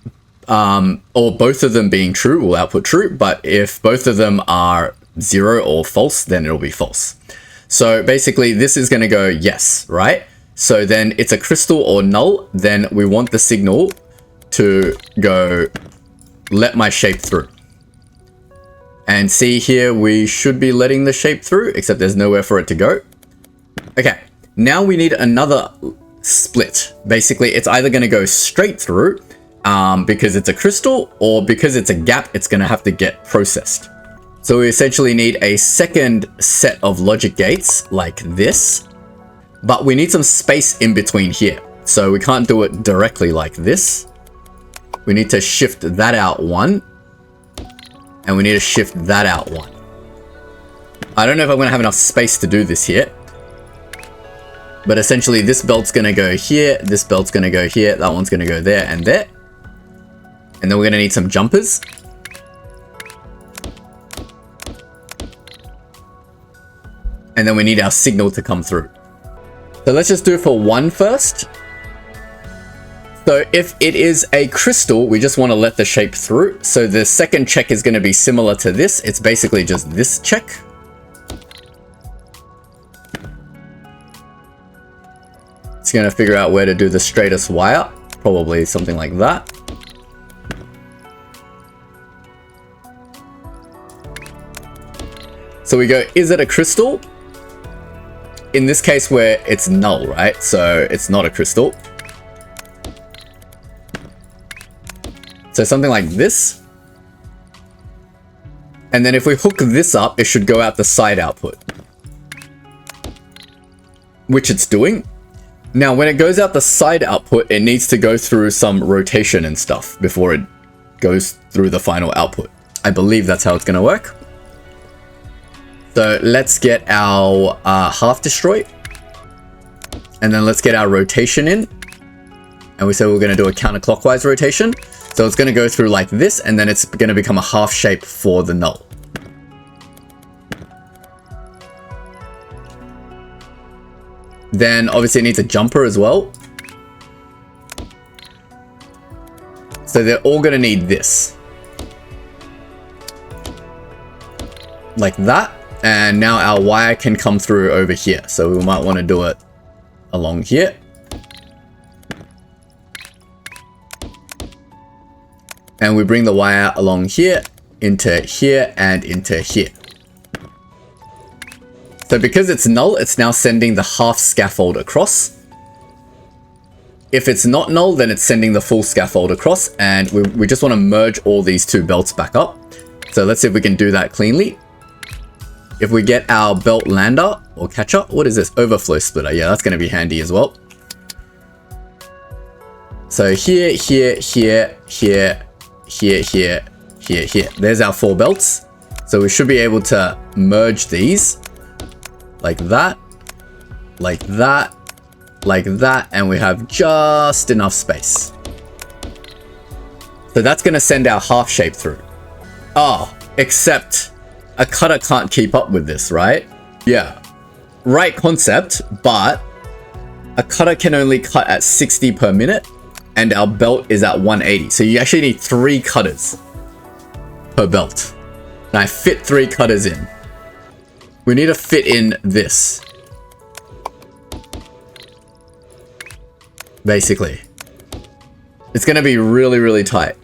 or both of them being true will output true, but if both of them are 0 or false, then it'll be false. So basically this is going to go yes, right? So then it's a crystal or null, then we want the signal to go, let my shape through. And see here, we should be letting the shape through, except there's nowhere for it to go. Okay, now we need another split. Basically, it's either going to go straight through because it's a crystal, or because it's a gap, it's going to have to get processed. So we essentially need a second set of logic gates like this, but we need some space in between here. So we can't do it directly like this. We need to shift that out 1, and we need to shift that out 1. I don't know if I'm going to have enough space to do this here, but essentially this belt's going to go here, this belt's going to go here, that one's going to go there and there. And then we're going to need some jumpers. And then we need our signal to come through. So let's just do it for 1 first. So if it is a crystal, we just want to let the shape through. So the second check is going to be similar to this. It's basically just this check. It's going to figure out where to do the straightest wire. Probably something like that. So we go, is it a crystal? In this case where it's null, right? So it's not a crystal. So something like this. And then if we hook this up, it should go out the side output. Which it's doing. Now, when it goes out the side output, it needs to go through some rotation and stuff before it goes through the final output. I believe that's how it's going to work. So let's get our half destroy. And then let's get our rotation in. And we said we're going to do a counterclockwise rotation. So it's going to go through like this, and then it's going to become a half shape for the null. Then obviously it needs a jumper as well. So they're all going to need this. Like that. And now our wire can come through over here. So we might want to do it along here. And we bring the wire along here, into here, and into here. So because it's null, it's now sending the half scaffold across. If it's not null, then it's sending the full scaffold across. And we just want to merge all these two belts back up. So let's see if we can do that cleanly. If we get our belt lander or catcher, what is this? Overflow splitter. Yeah, that's going to be handy as well. So here, here, here, here, here, here, here, here. There's our 4 belts. So we should be able to merge these like that, like that, like that, and we have just enough space. So that's going to send our half shape through. Oh, except a cutter can't keep up with this, right? Yeah, right concept, but a cutter can only cut at 60 per minute, and our belt is at 180. So you actually need 3 cutters per belt. And I fit 3 cutters in. We need to fit in this. Basically. It's going to be really, really tight.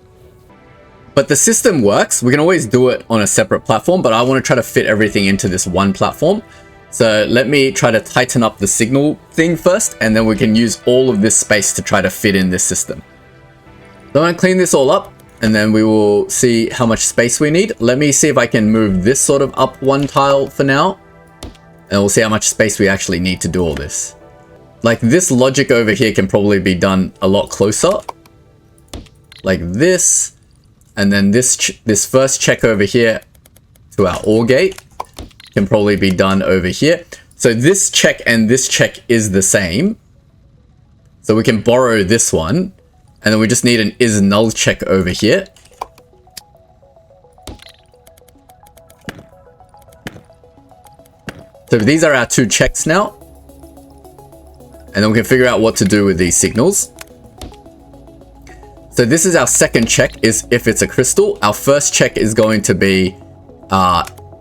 But the system works. We can always do it on a separate platform, but I want to try to fit everything into this one platform. So let me try to tighten up the signal thing first, and then we can use all of this space to try to fit in this system. So I'm going to clean this all up, and then we will see how much space we need. Let me see if I can move this sort of up 1 tile for now, and we'll see how much space we actually need to do all this. Like this logic over here can probably be done a lot closer. Like this, and then this first check over here to our OR gate can probably be done over here. So this check and this check is the same. So we can borrow this one. And then we just need an is null check over here. So these are our 2 checks now. And then we can figure out what to do with these signals. So this is our second check, is if it's a crystal. Our first check is going to be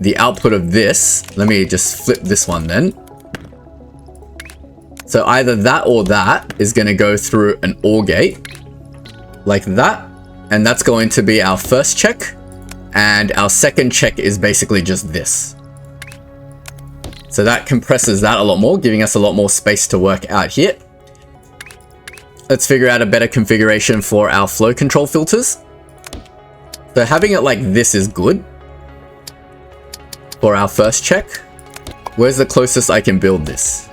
the output of this. Let me just flip this one then. So either that or that is going to go through an OR gate. Like that. And that's going to be our first check. And our second check is basically just this. So that compresses that a lot more, giving us a lot more space to work out here. Let's figure out a better configuration for our flow control filters. So having it like this is good. For our first check. Where's the closest I can build this?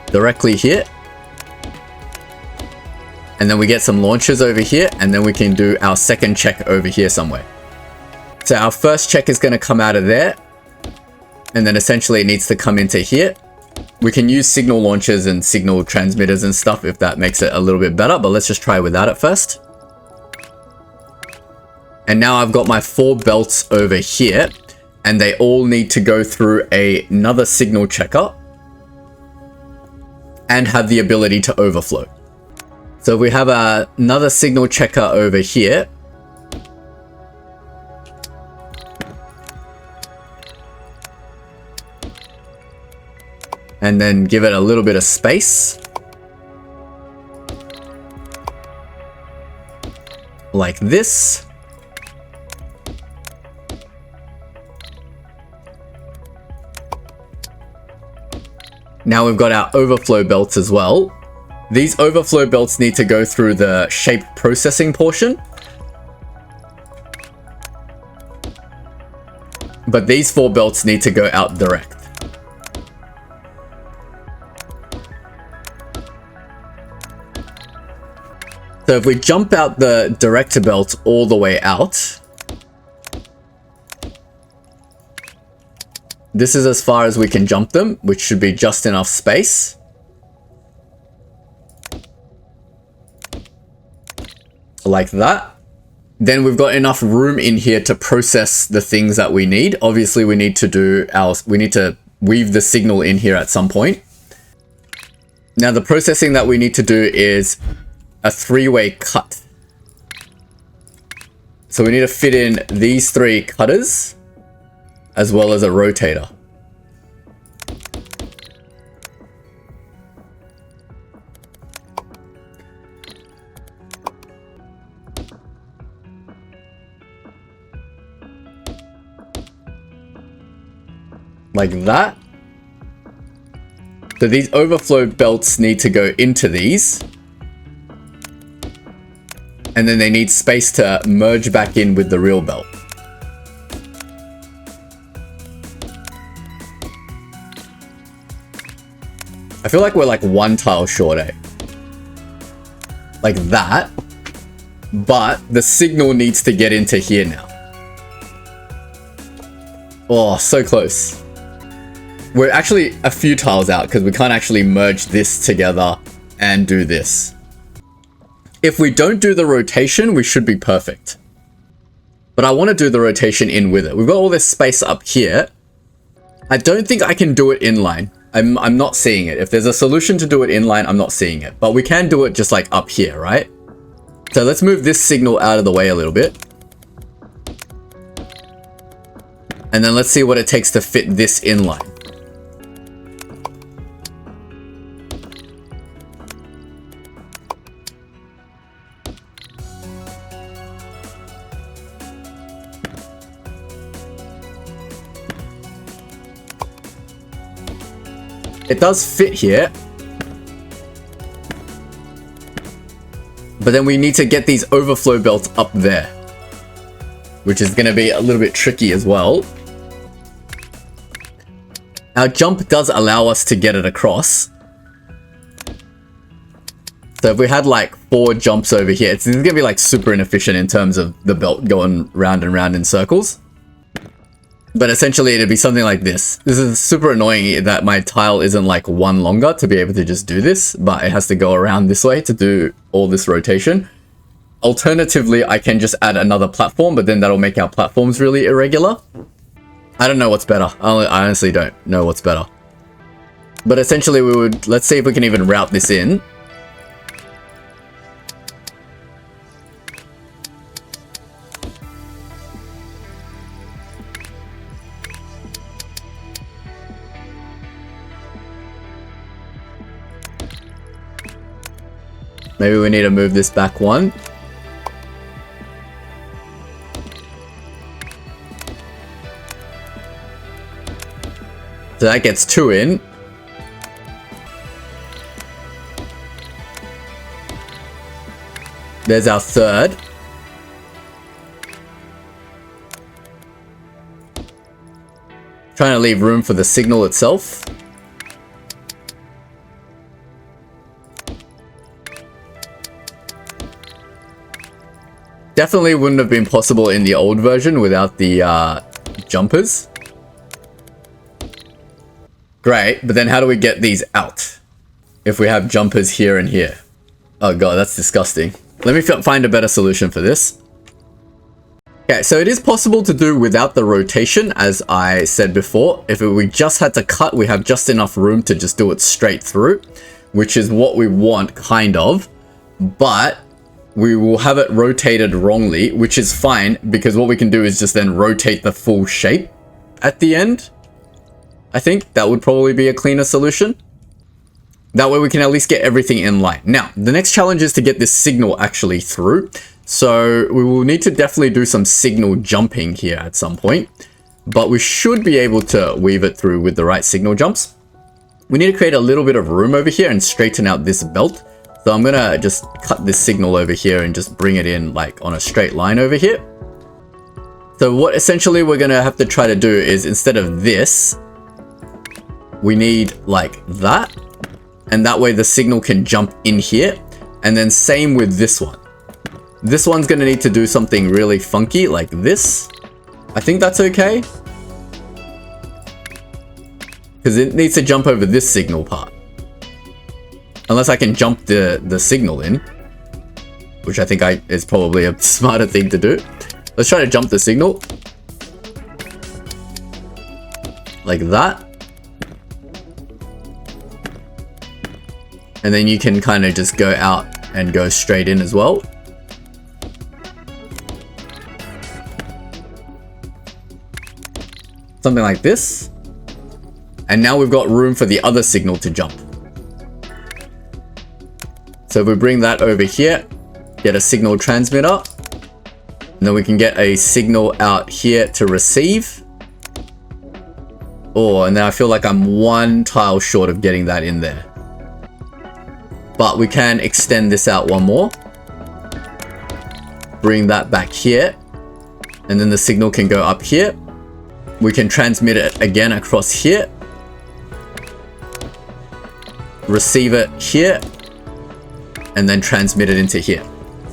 Directly here. And then we get some launchers over here, and then we can do our second check over here somewhere. So our first check is going to come out of there. And then essentially it needs to come into here. We can use signal launchers and signal transmitters and stuff if that makes it a little bit better, but let's just try without it first. And now I've got my 4 belts over here, and they all need to go through another signal checker and have the ability to overflow. So we have another signal checker over here. And then give it a little bit of space. Like this. Now we've got our overflow belts as well. These overflow belts need to go through the shape processing portion. But these 4 belts need to go out direct. So if we jump out the director belt all the way out, this is as far as we can jump them, which should be just enough space. Like that. Then we've got enough room in here to process the things that we need. Obviously, we need to weave the signal in here at some point. Now, the processing that we need to do is a 3-way cut. So we need to fit in these 3 cutters as well as a rotator. Like that. So these overflow belts need to go into these. And then they need space to merge back in with the real belt. I feel like we're like 1 tile short, eh? Like that. But the signal needs to get into here now. Oh, so close. We're actually a few tiles out because we can't actually merge this together and do this. If we don't do the rotation, we should be perfect. But I want to do the rotation in with it. We've got all this space up here. I don't think I can do it inline. I'm not seeing it. If there's a solution to do it inline, I'm not seeing it. But we can do it just like up here, right? So let's move this signal out of the way a little bit. And then let's see what it takes to fit this inline. It does fit here. But then we need to get these overflow belts up there, which is going to be a little bit tricky as well. Our jump does allow us to get it across. So if we had like 4 jumps over here, it's going to be like super inefficient in terms of the belt going round and round in circles. But essentially it'd be something like this. This is super annoying that my tile isn't like 1 longer to be able to just do this, but it has to go around this way to do all this rotation. Alternatively, I can just add another platform, but then that'll make our platforms really irregular. I don't know what's better. I honestly don't know what's better. But essentially let's see if we can even route this in. Maybe we need to move this back 1. So that gets 2 in. There's our 3rd. Trying to leave room for the signal itself. Definitely wouldn't have been possible in the old version without the jumpers. Great, but then how do we get these out if we have jumpers here and here? Oh god, that's disgusting. Let me find a better solution for this. Okay, so it is possible to do without the rotation, as I said before. If we just had to cut, we have just enough room to just do it straight through, which is what we want, kind of. but we will have it rotated wrongly, which is fine because what we can do is just then rotate the full shape at the end. I think that would probably be a cleaner solution. That way we can at least get everything in line. Now, the next challenge is to get this signal actually through. So we will need to definitely do some signal jumping here at some point, but we should be able to weave it through with the right signal jumps. We need to create a little bit of room over here and straighten out this belt. So I'm gonna just cut this signal over here and just bring it in like on a straight line over here. So what essentially we're gonna have to try to do is, instead of this, we need like that. And that way the signal can jump in here. And then same with this one. This one's gonna need to do something really funky like this. I think that's okay, because it needs to jump over this signal part. Unless I can jump the signal in, which I think is probably a smarter thing to do. Let's try to jump the signal. Like that. And then you can kind of just go out and go straight in as well. Something like this. And now we've got room for the other signal to jump. So if we bring that over here, get a signal transmitter, and then we can get a signal out here to receive. Oh, and then I feel like I'm one tile short of getting that in there. But we can extend this out one more. Bring that back here. And then the signal can go up here. We can transmit it again across here. Receive it here. And then transmit it into here.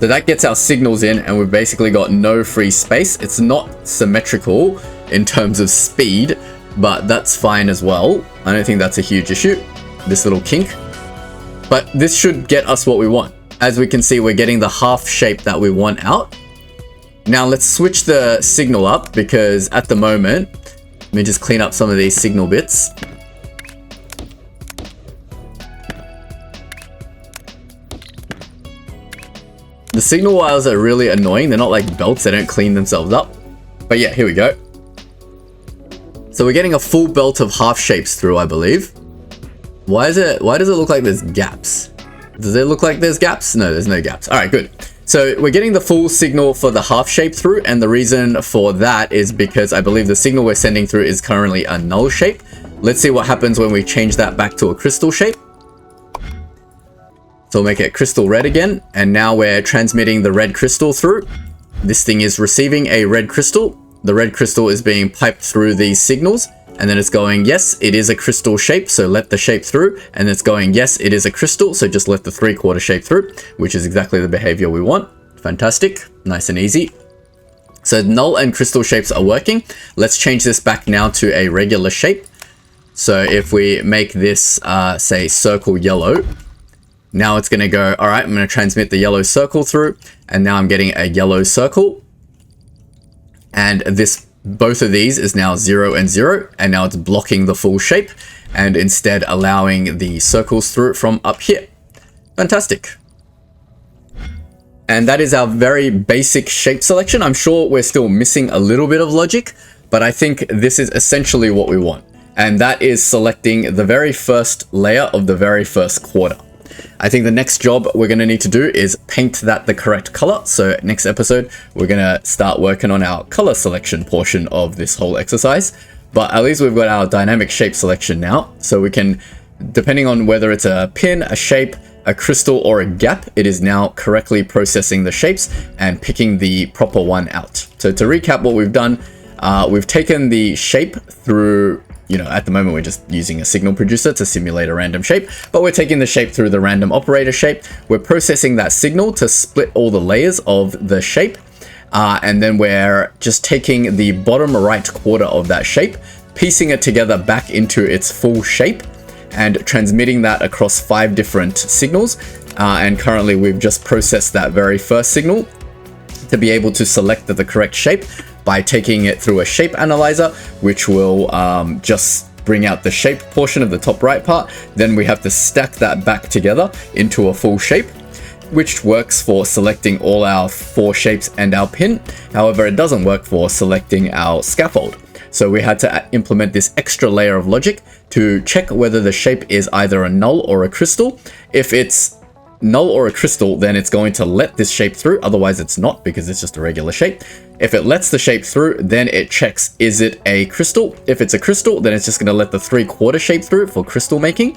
So that gets our signals in, and we've basically got no free space. It's not symmetrical in terms of speed, but that's fine as well. I don't think that's a huge issue, this little kink. But this should get us what we want. As we can see, we're getting the half shape that we want out. Now let's switch the signal up, because at the moment, let me just clean up some of these signal bits. The signal wires are really annoying. They're not like belts, they don't clean themselves up. But yeah, here we go. So we're getting a full belt of half shapes through, I believe. Why does it look like there's gaps? Does it look like there's gaps? No, there's no gaps. All right, good. So we're getting the full signal for the half shape through, and the reason for that is because I believe the signal we're sending through is currently a null shape. Let's see what happens when we change that back to a crystal shape. So we'll make it crystal red again, and now we're transmitting the red crystal through. This thing is receiving a red crystal. The red crystal is being piped through these signals, and then it's going, yes, it is a crystal shape, so let the shape through. And it's going, yes, it is a crystal, so just let the 3/4 shape through, which is exactly the behavior we want. Fantastic, nice and easy. So null and crystal shapes are working. Let's change this back now to a regular shape. So if we make this, say, circle yellow, now it's going to go, all right, I'm going to transmit the yellow circle through, and now I'm getting a yellow circle. And this, both of these is now 0 and 0, and now it's blocking the full shape and instead allowing the circles through from up here. Fantastic. And that is our very basic shape selection. I'm sure we're still missing a little bit of logic, but I think this is essentially what we want. And that is selecting the very first layer of the very first quarter. I think the next job we're going to need to do is paint that the correct color. So next episode, we're going to start working on our color selection portion of this whole exercise. But at least we've got our dynamic shape selection now. So we can, depending on whether it's a pin, a shape, a crystal, or a gap, it is now correctly processing the shapes and picking the proper one out. So to recap what we've done, we've taken the shape through, at the moment we're just using a signal producer to simulate a random shape, but we're taking the shape through the random operator shape. We're processing that signal to split all the layers of the shape. And then we're just taking the bottom right quarter of that shape, piecing it together back into its full shape, and transmitting that across 5 different signals. And currently we've just processed that very first signal to be able to select the correct shape by taking it through a shape analyzer, which will just bring out the shape portion of the top right part. Then we have to stack that back together into a full shape. which works for selecting all our 4 shapes and our pin. However, it doesn't work for selecting our scaffold. So we had to implement this extra layer of logic to check whether the shape is either a null or a crystal. If it's null or a crystal, then it's going to let this shape through. Otherwise it's not, because it's just a regular shape. If it lets the shape through, then it checks, is it a crystal? If it's a crystal, then it's just going to let the 3/4 shape through for crystal making.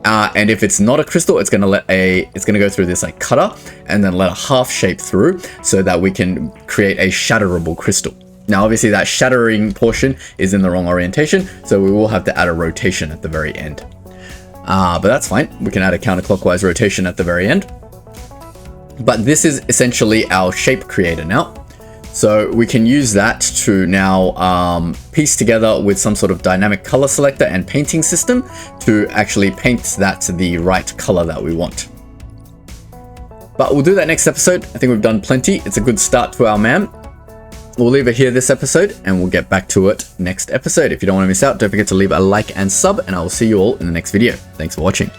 And if it's not a crystal, it's going to go through this like cutter and then let a half shape through so that we can create a shatterable crystal. Now, obviously that shattering portion is in the wrong orientation, so we will have to add a rotation at the very end. But that's fine. We can add a counterclockwise rotation at the very end. But this is essentially our shape creator now. So we can use that to now piece together with some sort of dynamic color selector and painting system to actually paint that to the right color that we want. But we'll do that next episode. I think we've done plenty. It's a good start to our MAM. We'll leave it here this episode, and we'll get back to it next episode. If you don't want to miss out, don't forget to leave a like and sub, and I will see you all in the next video. Thanks for watching.